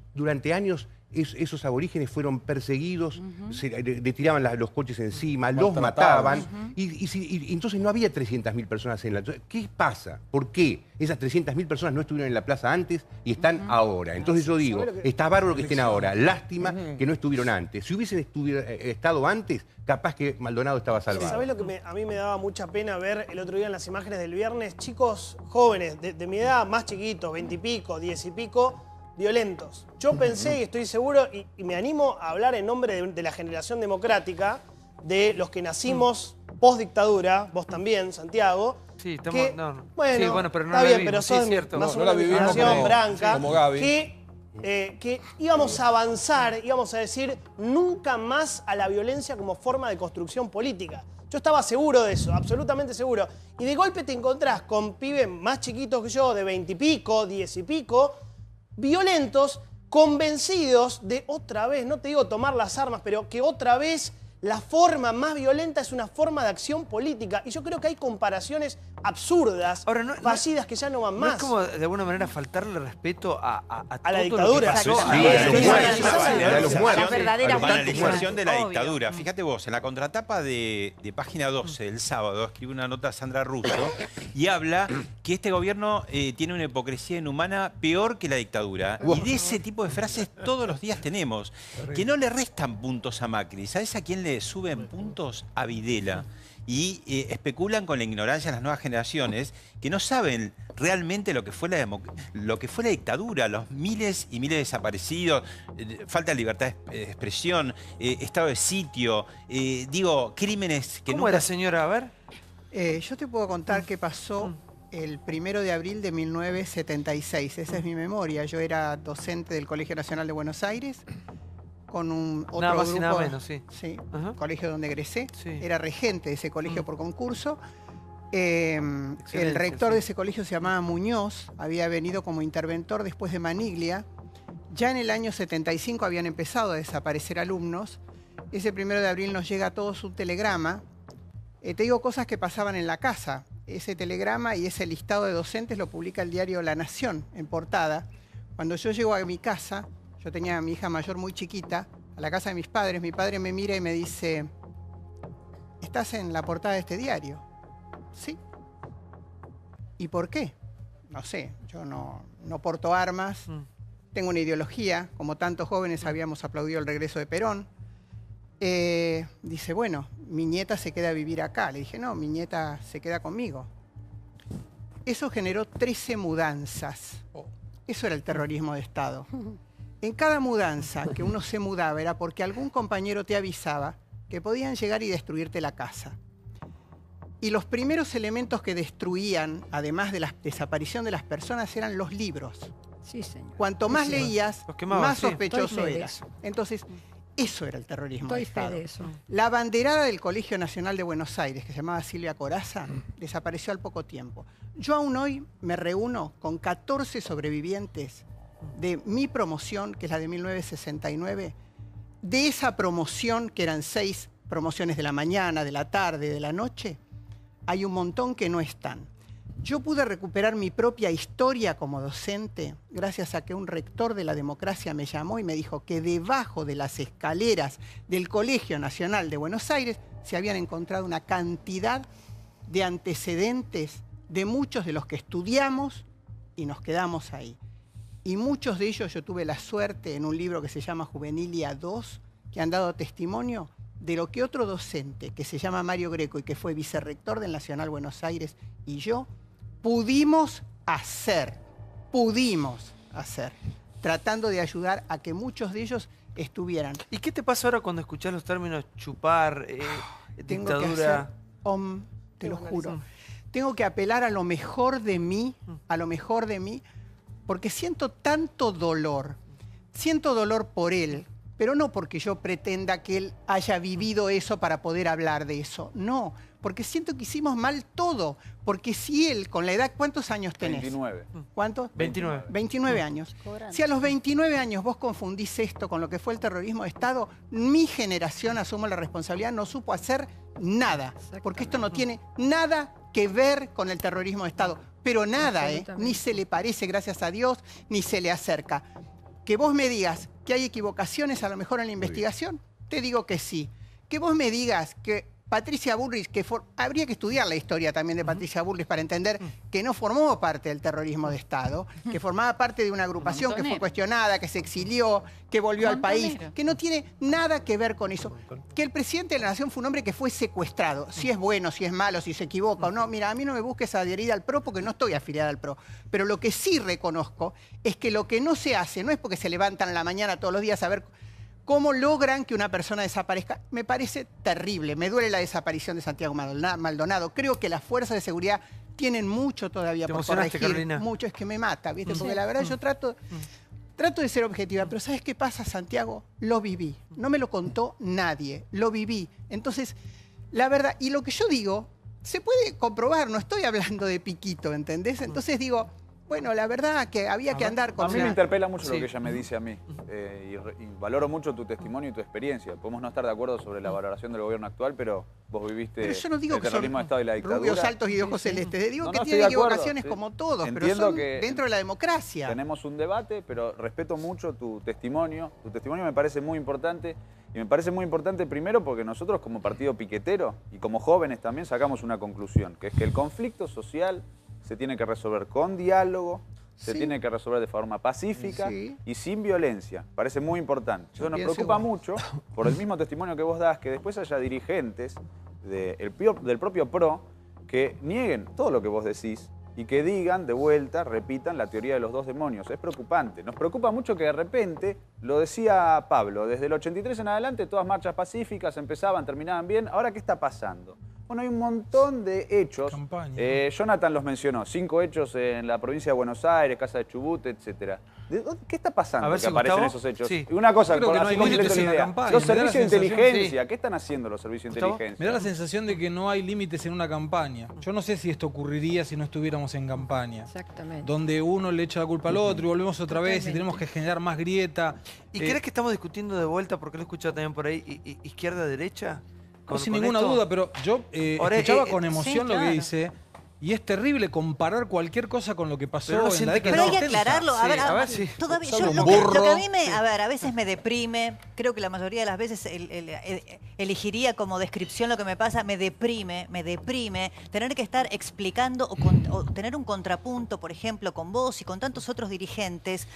esos aborígenes fueron perseguidos, le tiraban los coches encima, los mataban, y entonces no había 300.000 personas en la... ¿Qué pasa? ¿Por qué esas 300.000 personas no estuvieron en la plaza antes y están ahora? Entonces yo digo, está bárbaro que estén ahora, lástima que no estuvieron antes. Si hubiesen estado antes, capaz que Maldonado estaba salvado. ¿Sabés lo que a mí me daba mucha pena ver el otro día en las imágenes del viernes? Chicos jóvenes, de mi edad, más chiquitos, 20 y pico, 10 y pico, violentos. Yo pensé, y estoy seguro, y me animo a hablar en nombre de la generación democrática, de los que nacimos post-dictadura, vos también, Santiago. Sí, estamos... Bueno, sí, bueno, pero no está la bien, vivimos, pero sí, son es cierto. más No o la menos vivimos generación como branca, Gaby. que que íbamos a avanzar, íbamos a decir nunca más a la violencia como forma de construcción política. Yo estaba seguro de eso, absolutamente seguro. Y de golpe te encontrás con pibes más chiquitos que yo, de 20 y pico, 10 y pico, violentos, convencidos de otra vez, no te digo tomar las armas, pero que otra vez la forma más violenta es una forma de acción política. Y yo creo que hay comparaciones absurdas, fallidas, que ya no van más. ¿No es como, de alguna manera, faltarle respeto a la dictadura? La banalización de la dictadura. Fíjate vos, en la contratapa de Página 12 el sábado escribe una nota Sandra Russo y habla que este gobierno tiene una hipocresía inhumana peor que la dictadura. Y de ese tipo de frases todos los días tenemos, que no le restan puntos a Macri. ¿Sabes a quién le suben puntos? A Videla. Y especulan con la ignorancia de las nuevas generaciones que no saben realmente lo que fue la dictadura, los miles y miles de desaparecidos, falta de libertad de expresión, estado de sitio, crímenes que ¿Cómo era, señora? A ver. Yo te puedo contar qué pasó el 1 de abril de 1976. Esa es mi memoria. Yo era docente del Colegio Nacional de Buenos Aires, con otro nada más grupo, y nada menos, sí. Sí, colegio donde egresé. Sí. Era regente de ese colegio por concurso. El rector de ese colegio se llamaba Muñoz, había venido como interventor después de Maniglia. Ya en el año 75 habían empezado a desaparecer alumnos. Ese 1 de abril nos llega a todos un telegrama. Te digo cosas que pasaban en la casa. Ese telegrama y ese listado de docentes lo publica el diario La Nación en portada. Cuando yo llego a mi casa, yo tenía a mi hija mayor muy chiquita, a la casa de mis padres, mi padre me mira y me dice, ¿estás en la portada de este diario? Sí. ¿Y por qué? No sé, yo no porto armas, tengo una ideología, como tantos jóvenes habíamos aplaudido el regreso de Perón. Dice, bueno, mi nieta se queda a vivir acá. Le dije, no, mi nieta se queda conmigo. Eso generó 13 mudanzas. Eso era el terrorismo de Estado. En cada mudanza que uno se mudaba era porque algún compañero te avisaba que podían llegar y destruirte la casa. Y los primeros elementos que destruían, además de la desaparición de las personas, eran los libros. Sí, señor. Cuanto más leías, más sospechoso eras. Entonces, eso era el terrorismo de Estado. La abanderada del Colegio Nacional de Buenos Aires, que se llamaba Silvia Corazza, desapareció al poco tiempo. Yo aún hoy me reúno con 14 sobrevivientes de mi promoción, que es la de 1969, de esa promoción, que eran 6 promociones de la mañana, de la tarde, de la noche, hay un montón que no están. Yo pude recuperar mi propia historia como docente gracias a que un rector de la democracia me llamó y me dijo que debajo de las escaleras del Colegio Nacional de Buenos Aires se habían encontrado una cantidad de antecedentes de muchos de los que estudiamos y nos quedamos ahí. Y muchos de ellos yo tuve la suerte en un libro que se llama Juvenilia II, que han dado testimonio de lo que otro docente, que se llama Mario Greco y que fue vicerrector del Nacional Buenos Aires, y yo pudimos hacer, tratando de ayudar a que muchos de ellos estuvieran. ¿Y qué te pasa ahora cuando escuchás los términos chupar, Tengo dictadura? que hacer, te lo juro. Tengo que apelar a lo mejor de mí, porque siento tanto dolor. Siento dolor por él, pero no porque yo pretenda que él haya vivido eso para poder hablar de eso. No, porque siento que hicimos mal todo. Porque si él, con la edad, ¿cuántos años tenés? 29. ¿Cuántos? 29. 29 años. Si a los 29 años vos confundís esto con lo que fue el terrorismo de Estado, mi generación, asumo la responsabilidad, no supo hacer nada. Porque esto no tiene nada que ver con el terrorismo de Estado. Pero nada, ni se le parece, gracias a Dios, ni se le acerca. Que vos me digas que hay equivocaciones a lo mejor en la investigación, te digo que sí. Que vos me digas que Patricia Bullrich, habría que estudiar la historia también de Patricia Bullrich para entender que no formó parte del terrorismo de Estado, que formaba parte de una agrupación que fue cuestionada, que se exilió, que volvió al país, que no tiene nada que ver con eso. Que el presidente de la Nación fue un hombre que fue secuestrado. Si es bueno, si es malo, si se equivoca o no. Mira, a mí no me busques adherir al PRO porque no estoy afiliada al PRO. Pero lo que sí reconozco es que lo que no se hace no es porque se levantan a la mañana todos los días a ver cómo logran que una persona desaparezca. Me parece terrible. Me duele la desaparición de Santiago Maldonado. Creo que las fuerzas de seguridad tienen mucho todavía por corregir. Carolina. Mucho, es que me mata, ¿viste? Porque la verdad yo trato... trato de ser objetiva, pero ¿sabes qué pasa, Santiago? Lo viví. No me lo contó nadie. Lo viví. Entonces, la verdad, y lo que yo digo, se puede comprobar, no estoy hablando de piquito, ¿entendés? Entonces digo, bueno, la verdad que había que andar con... A mí me interpela mucho lo que ella me dice a mí. Y valoro mucho tu testimonio y tu experiencia. Podemos no estar de acuerdo sobre la valoración del gobierno actual, pero vos viviste pero yo no digo el que terrorismo de Estado y la dictadura. Rubios altos y de ojos celestes. Digo que estoy tiene de acuerdo, equivocaciones como todos, Entiendo pero son que dentro de la democracia. Tenemos un debate, pero respeto mucho tu testimonio. Tu testimonio me parece muy importante. Y me parece muy importante primero porque nosotros como partido piquetero y como jóvenes también sacamos una conclusión, que es que el conflicto social se tiene que resolver con diálogo, se tiene que resolver de forma pacífica y sin violencia. Parece muy importante. Eso nos preocupa mucho, por el mismo testimonio que vos das, que después haya dirigentes del propio PRO que nieguen todo lo que vos decís y que digan de vuelta, repitan la teoría de los dos demonios. Es preocupante. Nos preocupa mucho que de repente, lo decía Pablo, desde el 83 en adelante todas marchas pacíficas empezaban, terminaban bien. Ahora, ¿qué está pasando? Bueno, hay un montón de hechos. Jonathan los mencionó. 5 hechos en la provincia de Buenos Aires, Casa de Chubut, etc. ¿Qué está pasando que aparecen esos hechos? Sí. Y una cosa, Creo que no hay límites en la campaña. los servicios de inteligencia. ¿Qué están haciendo los servicios de inteligencia? Me da la sensación de que no hay límites en una campaña. Yo no sé si esto ocurriría si no estuviéramos en campaña. Exactamente. Donde uno le echa la culpa al otro y volvemos otra vez y tenemos que generar más grieta. ¿Y crees que estamos discutiendo de vuelta, porque lo he escuchado también por ahí, izquierda-derecha? No, sin ninguna duda, pero yo escuchaba con emoción lo que dice. Y es terrible comparar cualquier cosa con lo que pasó en la década de los 70. Pero hay que aclararlo. A ver, todavía, yo, lo que a mí a veces me deprime, creo que la mayoría de las veces elegiría como descripción lo que me pasa, me deprime tener que estar explicando o tener un contrapunto, por ejemplo, con vos y con tantos otros dirigentes,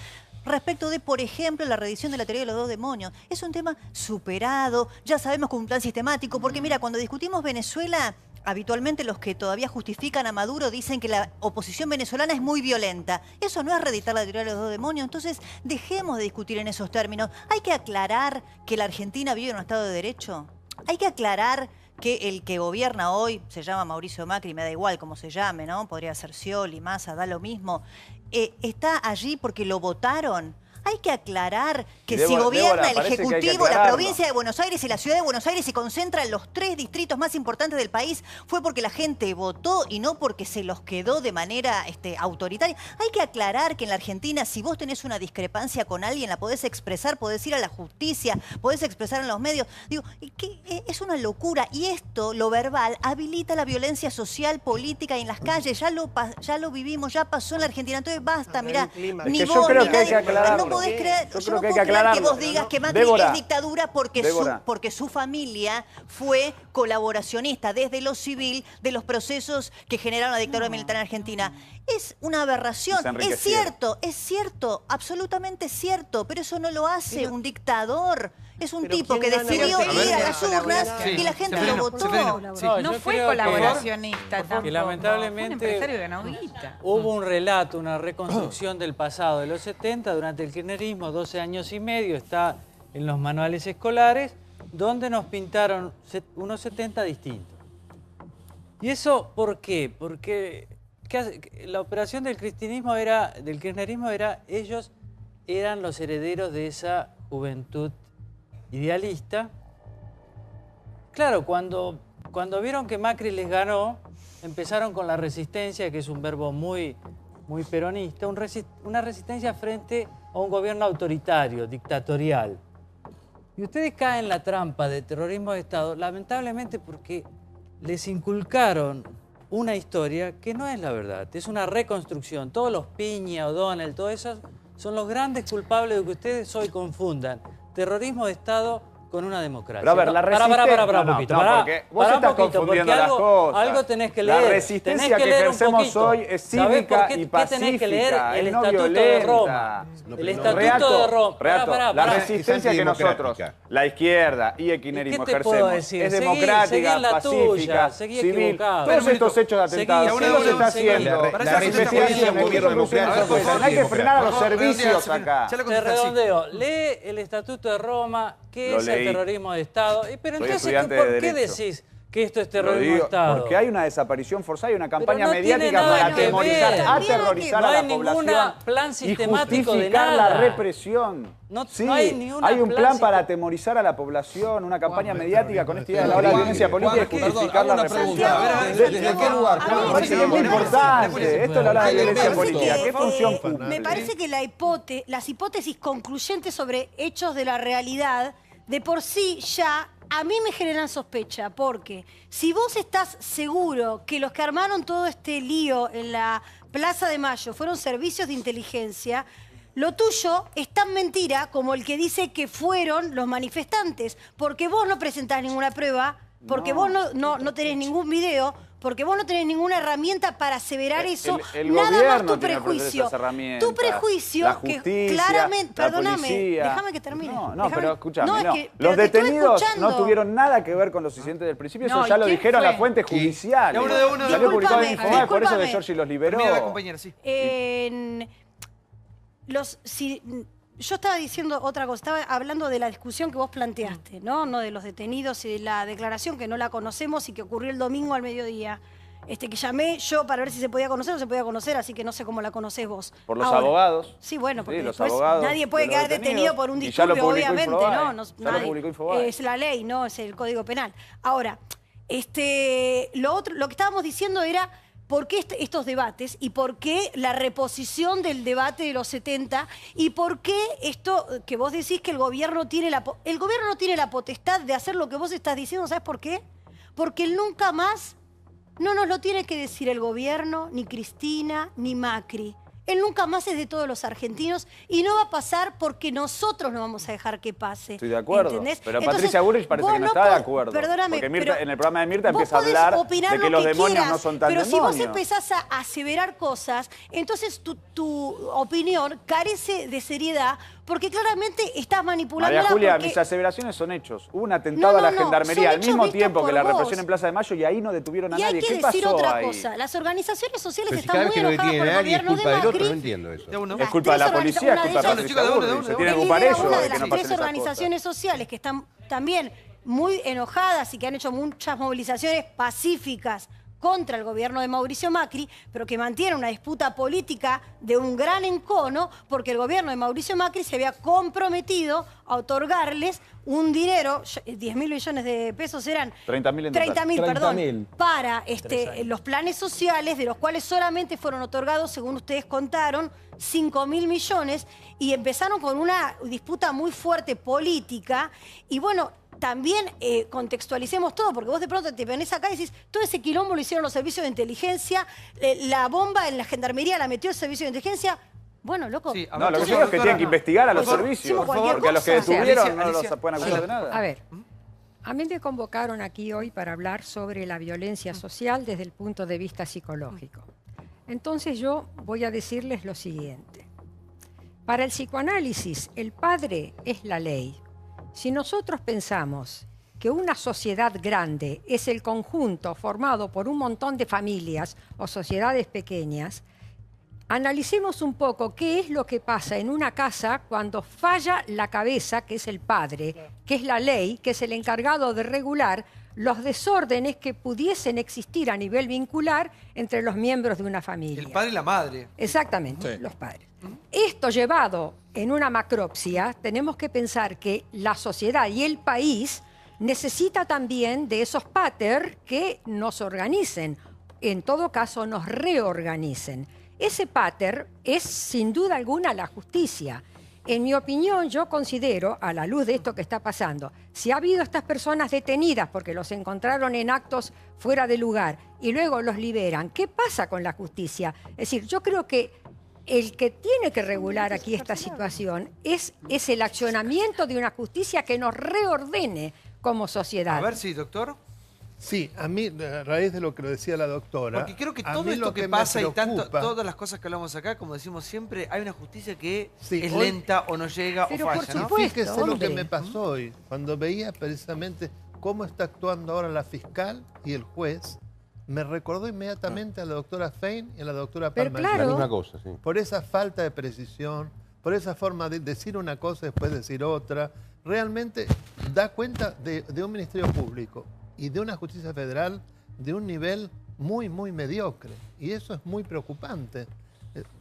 respecto de, por ejemplo, la reedición de la teoría de los dos demonios. Es un tema superado, ya sabemos con un plan sistemático, porque mira, cuando discutimos Venezuela, habitualmente los que todavía justifican a Maduro dicen que la oposición venezolana es muy violenta. Eso no es reeditar la teoría de los dos demonios. Entonces, dejemos de discutir en esos términos. Hay que aclarar que la Argentina vive en un Estado de Derecho. Hay que aclarar que el que gobierna hoy, se llama Mauricio Macri, me da igual cómo se llame, ¿no? Podría ser Scioli, Massa, da lo mismo. Está allí porque lo votaron. Hay que aclarar que si gobierna el Ejecutivo, la provincia de Buenos Aires y la ciudad de Buenos Aires se concentran los 3 distritos más importantes del país, fue porque la gente votó y no porque se los quedó de manera autoritaria. Hay que aclarar que en la Argentina, si vos tenés una discrepancia con alguien, la podés expresar, podés ir a la justicia, podés expresar en los medios. Digo, es una locura. Y esto, lo verbal, habilita la violencia social, política y en las calles. Ya lo vivimos, ya pasó en la Argentina. Entonces basta, mirá, ni vos, yo creo ni que hay que nadie. aclararlo. No podés creer, Yo yo creo no que hay puedo que creer que aclararlo. vos digas que Macri es dictadura porque su familia fue colaboracionista desde lo civil de los procesos que generaron la dictadura militar en Argentina. Es una aberración. Es cierto, absolutamente cierto, pero eso no lo hace un dictador. Es un tipo que decidió ir a las urnas y la gente lo votó. No fue colaboracionista tampoco. Que lamentablemente fue un empresario que ganó guita. Hubo un relato, una reconstrucción del pasado de los 70 durante el kirchnerismo, 12 años y medio, está en los manuales escolares, donde nos pintaron unos 70 distintos. ¿Y eso por qué? Porque la operación del kirchnerismo era, ellos eran los herederos de esa juventud idealista. Claro, cuando vieron que Macri les ganó, empezaron con la resistencia, que es un verbo muy peronista, una resistencia frente a un gobierno autoritario, dictatorial. Y ustedes caen en la trampa de terrorismo de Estado, lamentablemente porque les inculcaron una historia que no es la verdad, es una reconstrucción. Todos los Piña, O'Donnell, todos esos son los grandes culpables de que ustedes hoy confundan terrorismo de Estado con una democracia. Pero a ver, la resistencia... Para un poquito. Porque vos estás confundiendo las cosas. Algo tenés que leer. La resistencia que ejercemos hoy es cívica y pacífica. ¿Qué tenés que leer? El no Estatuto de Roma. El Estatuto de Roma. La resistencia que nosotros, la izquierda y el kirchnerismo ejercemos es democrática, pacífica, civil. Todos estos hechos de atentados, ¿qué se está haciendo? La resistencia es un gobierno democrático. Hay que frenar a los servicios acá. Te redondeo. Lee el Estatuto de Roma. ¿Qué es el terrorismo de Estado? Pero entonces, ¿por qué decís que esto es terrorismo de Estado. Porque hay una desaparición forzada y una campaña no mediática para atemorizar, aterrorizar a la población plan sistemático y justificar de nada. la represión. Sí, hay un plan para atemorizar a la población, una campaña mediática con esta idea de la violencia política y justificar la represión. ¿Desde qué lugar? Es muy importante. Esto es la hora de violencia política. ¿Qué función cumple? Me parece que las hipótesis concluyentes sobre hechos de la realidad, de por sí ya a mí me generan sospecha, porque si vos estás seguro que los que armaron todo este lío en la Plaza de Mayo fueron servicios de inteligencia, lo tuyo es tan mentira como el que dice que fueron los manifestantes, porque vos no presentás ninguna prueba, porque vos no tenés ningún video, porque vos no tenés ninguna herramienta para aseverar eso, nada más tu prejuicio. Tu prejuicio, la justicia, que claramente, perdóname, policía. Déjame que termine. Pero escúchame, los detenidos no tuvieron nada que ver con los incidentes del principio, eso ya lo dijeron las fuentes judiciales. Salió publicado en Infobae, por eso de Giorgi los liberó. Yo estaba diciendo otra cosa, estaba hablando de la discusión que vos planteaste, ¿no? No de los detenidos y de la declaración que no la conocemos y que ocurrió el domingo al mediodía. Que llamé yo para ver si se podía conocer o no se podía conocer, así que no sé cómo la conocés vos. Por los abogados. Sí, bueno, porque los después abogados nadie puede quedar detenido por un disturbio, obviamente, ¿no? Ya lo publicó Infobae. Es la ley, no es el Código Penal. Ahora, lo que estábamos diciendo era por qué estos debates y por qué la reposición del debate de los 70 y por qué esto que vos decís que el gobierno no tiene la potestad de hacer lo que vos estás diciendo. ¿Sabes por qué? Porque el nunca más no nos lo tiene que decir el gobierno, ni Cristina, ni Macri. El nunca más es de todos los argentinos y no va a pasar porque nosotros no vamos a dejar que pase. Estoy de acuerdo. ¿Entendés? Pero Entonces, Patricia Bullrich parece que no está de acuerdo. Perdóname, porque Mirta, pero en el programa de Mirta vos empieza a hablar opinar de que lo los demonios quieras, no son tan pero demonios. si vos empezás a aseverar cosas, entonces tu opinión carece de seriedad porque claramente estás manipulándola. María Julia, porque... mis aseveraciones son hechos. Hubo un atentado a la gendarmería al mismo tiempo que la represión en Plaza de Mayo y ahí no detuvieron a nadie. ¿Qué pasó ahí? Y hay que decir otra cosa. Las organizaciones sociales están muy enojadas por el gobierno de Macri. No entiendo eso. Es culpa de la policía, es culpa de Patricia Bullrich. Se tienen que ocupar ellos una de de que las no pasen tres esas organizaciones sociales que están también muy enojadas y que han hecho muchas movilizaciones pacíficas contra el gobierno de Mauricio Macri, pero que mantiene una disputa política de un gran encono porque el gobierno de Mauricio Macri se había comprometido a otorgarles un dinero, 10.000 millones de pesos eran 30.000 en total. 30.000, perdón, para los planes sociales, de los cuales solamente fueron otorgados, según ustedes contaron, 5.000 millones, y empezaron con una disputa muy fuerte política, y bueno, también contextualicemos todo, porque vos de pronto te venés acá y decís, todo ese quilombo lo hicieron los servicios de inteligencia, la bomba en la gendarmería la metió el servicio de inteligencia. Bueno, loco. Sí, no, lo que digo es que tienen que investigar a los servicios, porque a los que detuvieron no los pueden acusar de nada. A ver, a mí me convocaron aquí hoy para hablar sobre la violencia social desde el punto de vista psicológico. Entonces yo voy a decirles lo siguiente. Para el psicoanálisis, el padre es la ley. Si nosotros pensamos que una sociedad grande es el conjunto formado por un montón de familias o sociedades pequeñas, analicemos un poco qué es lo que pasa en una casa cuando falla la cabeza, que es el padre, que es la ley, que es el encargado de regular los desórdenes que pudiesen existir a nivel vincular entre los miembros de una familia. El padre y la madre. Exactamente, sí. Los padres. Esto llevado en una macropsia, tenemos que pensar que la sociedad y el país necesita también de esos paters que nos organicen, en todo caso nos reorganicen. Ese pater es sin duda alguna la justicia. En mi opinión, yo considero, a la luz de esto que está pasando, si ha habido estas personas detenidas porque los encontraron en actos fuera de lugar y luego los liberan, ¿qué pasa con la justicia? Es decir, yo creo que el que tiene que regular aquí esta situación es el accionamiento de una justicia que nos reordene como sociedad. A ver si, doctor. Sí, a mí, a raíz de lo que lo decía la doctora... Porque creo que todo esto que pasa y todas las cosas que hablamos acá, como decimos siempre, hay una justicia que es lenta o no llega o falla, ¿no? Fíjese lo que me pasó hoy, cuando veía precisamente cómo está actuando ahora la fiscal y el juez, me recordó inmediatamente a la doctora Fein y a la doctora Palma. La misma cosa, sí. Por esa falta de precisión, por esa forma de decir una cosa y después decir otra, realmente da cuenta de un ministerio público y de una justicia federal de un nivel muy, muy mediocre. Y eso es muy preocupante.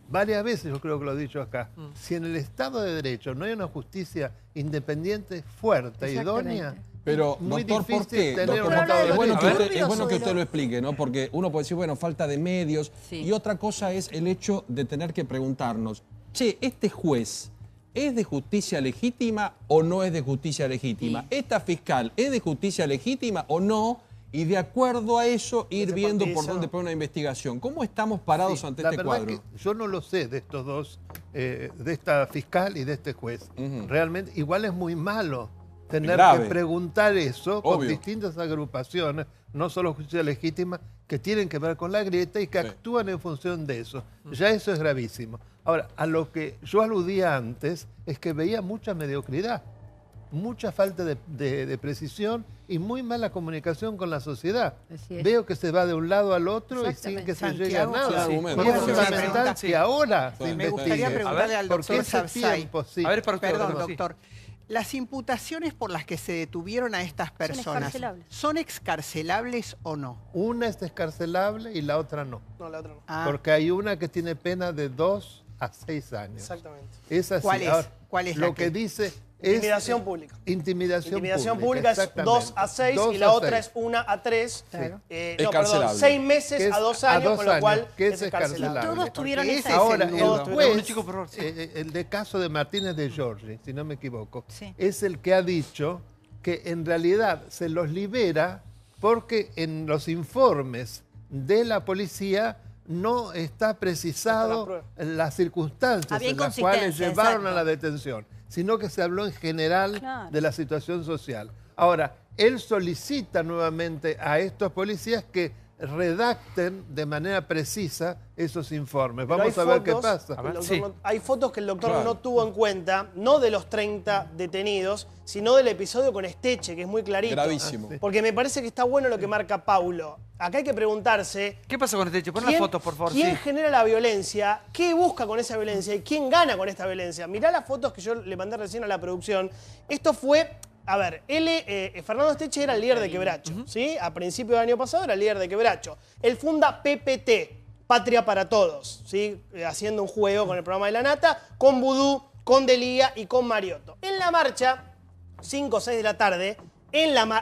Varias veces yo creo que lo he dicho acá. Si en el Estado de Derecho no hay una justicia independiente, fuerte, idónea, pero, muy doctor, ¿por difícil qué? tener Doctor, un Estado de es bueno Derecho. que usted lo explique, ¿no? Porque uno puede decir, bueno, falta de medios. Sí. Y otra cosa es el hecho de tener que preguntarnos, che, ¿este juez es de justicia legítima o no es de justicia legítima? Sí. ¿Esta fiscal es de justicia legítima o no? Y de acuerdo a eso, ir viendo por dónde pone una investigación. ¿Cómo estamos parados ante este cuadro? La verdad que yo no lo sé de estos dos, de esta fiscal y de este juez. Realmente, igual es muy malo tener que preguntar eso con distintas agrupaciones, no solo justicia legítima, que tienen que ver con la grieta y que actúan en función de eso. Ya eso es gravísimo. Ahora, a lo que yo aludía antes es que veía mucha mediocridad, mucha falta de precisión y muy mala comunicación con la sociedad. Veo que se va de un lado al otro y sin que se llegue a nada. Y es fundamental que ahora se investigue. Me gustaría preguntarle al doctor Sabzai. Perdón, doctor. Las imputaciones por las que se detuvieron a estas personas, ¿son excarcelables o no? Una es excarcelable y la otra no. No, la otra no. Porque hay una que tiene pena de 2 a 6 años. Exactamente. Es así. ¿Cuál es? Ahora, ¿Cuál es lo que dice Intimidación pública. Intimidación pública es 2 a 6 y la otra es 1 a 3. Claro. No, perdón, 6 meses a 2 años, con lo cual es excarcelable. Todos tuvieron esa Ahora, el juez, el de caso de Martínez de Giorgi, si no me equivoco, es el que ha dicho que en realidad se los libera porque en los informes de la policía no está precisado las circunstancias en las cuales llevaron a la detención, sino que se habló en general de la situación social. Ahora, él solicita nuevamente a estos policías que redacten de manera precisa esos informes. Vamos a ver qué pasa. Hay fotos que el doctor no tuvo en cuenta, no de los 30 detenidos, sino del episodio con Esteche, que es muy clarito. Gravísimo. Porque me parece que está bueno lo que marca Paulo. Acá hay que preguntarse... ¿Qué pasa con Esteche? Pon las fotos, por favor. ¿Quién genera la violencia? ¿Qué busca con esa violencia? ¿Y quién gana con esta violencia? Mirá las fotos que yo le mandé recién a la producción. Esto fue... A ver, Fernando Esteche era el líder de Quebracho, ¿sí? A principios del año pasado era el líder de Quebracho. Él funda PPT, Patria para Todos, ¿sí? Haciendo un juego con el programa de La Nata, con Vudú, con Delía y con Mariotto. En la marcha, 5 o 6 de la tarde,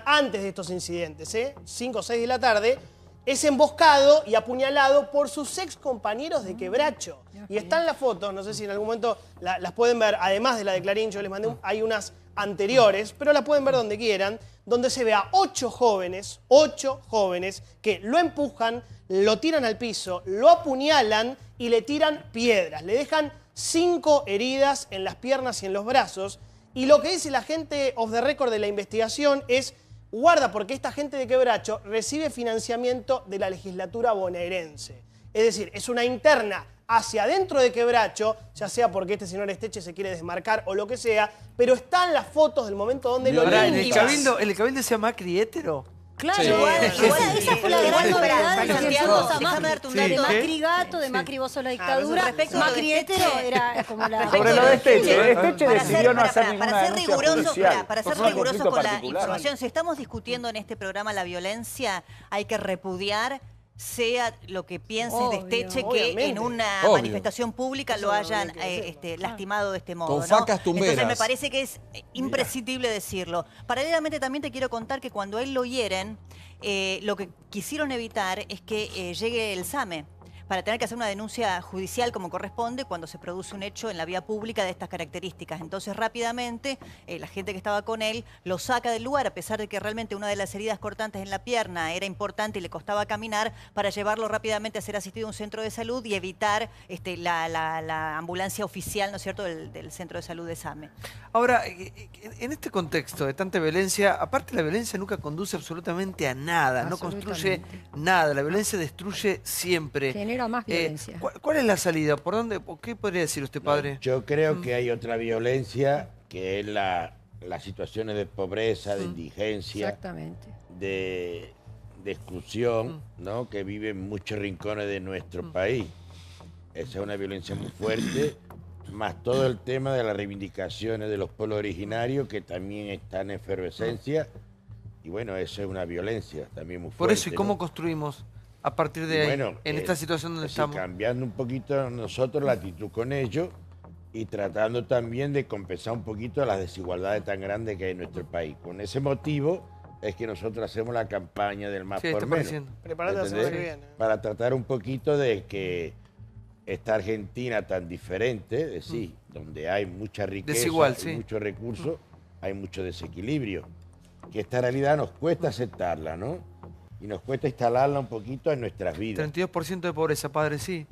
antes de estos incidentes, 5 o 6 de la tarde, es emboscado y apuñalado por sus ex compañeros de Quebracho. Y están las fotos, no sé si en algún momento las pueden ver, además de la de Clarín, yo les mandé, hay unas anteriores, pero la pueden ver donde quieran, donde se ve a 8 jóvenes que lo empujan, lo tiran al piso, lo apuñalan y le tiran piedras. Le dejan 5 heridas en las piernas y en los brazos. Y lo que dice la gente off the record de la investigación es: guarda, porque esta gente de Quebracho recibe financiamiento de la legislatura bonaerense. Es decir, es una interna hacia adentro de Quebracho, ya sea porque este señor Esteche se quiere desmarcar o lo que sea, pero están las fotos del momento donde lo ¿En el cabildo se llama Macri hétero? Claro, esa fue la gran novedad de los tiempos a Macri. De Macri gato, de Macri vos sos la dictadura, Macri hétero era como la... Sobre lo de Esteche, Esteche decidió no hacer ninguna denuncia judicial. Para ser riguroso con la información, si estamos discutiendo en este programa la violencia, hay que repudiar, sea lo que pienses de Esteche, que en una manifestación pública lo hayan lastimado de este modo. Con facas tumberas. Entonces me parece que es imprescindible decirlo. Paralelamente también te quiero contar que cuando él lo hieren, lo que quisieron evitar es que llegue el SAME, para tener que hacer una denuncia judicial como corresponde cuando se produce un hecho en la vía pública de estas características. Entonces rápidamente la gente que estaba con él lo saca del lugar, a pesar de que realmente una de las heridas cortantes en la pierna era importante y le costaba caminar, para llevarlo rápidamente a ser asistido a un centro de salud y evitar la ambulancia oficial, ¿no es cierto?, del centro de salud de SAME. Ahora, en este contexto de tanta violencia, aparte la violencia nunca conduce absolutamente a nada, no construye nada, la violencia destruye siempre. Genera más violencia. ¿Cuál es la salida? ¿Por dónde? ¿Qué podría decir usted, padre? Yo creo que hay otra violencia, que es las situaciones de pobreza, de indigencia, de exclusión, ¿no?, que viven muchos rincones de nuestro país. Esa es una violencia muy fuerte, más todo el tema de las reivindicaciones de los pueblos originarios, que también están en efervescencia, Y bueno, eso es una violencia también muy fuerte. Por eso, ¿y cómo ¿no? construimos a partir de ahí, bueno, en esta situación donde estamos? Cambiando un poquito nosotros la actitud con ellos y tratando también de compensar un poquito las desigualdades tan grandes que hay en nuestro país. Con ese motivo es que nosotros hacemos la campaña del más por menos. Preparate la semana que viene. Para tratar un poquito de que esta Argentina tan diferente, es decir, donde hay mucha riqueza, desigual, y muchos recursos, hay mucho desequilibrio. Que esta realidad nos cuesta aceptarla, ¿no? Y nos cuesta instalarla un poquito en nuestras vidas. 32% de pobreza, padre, sí.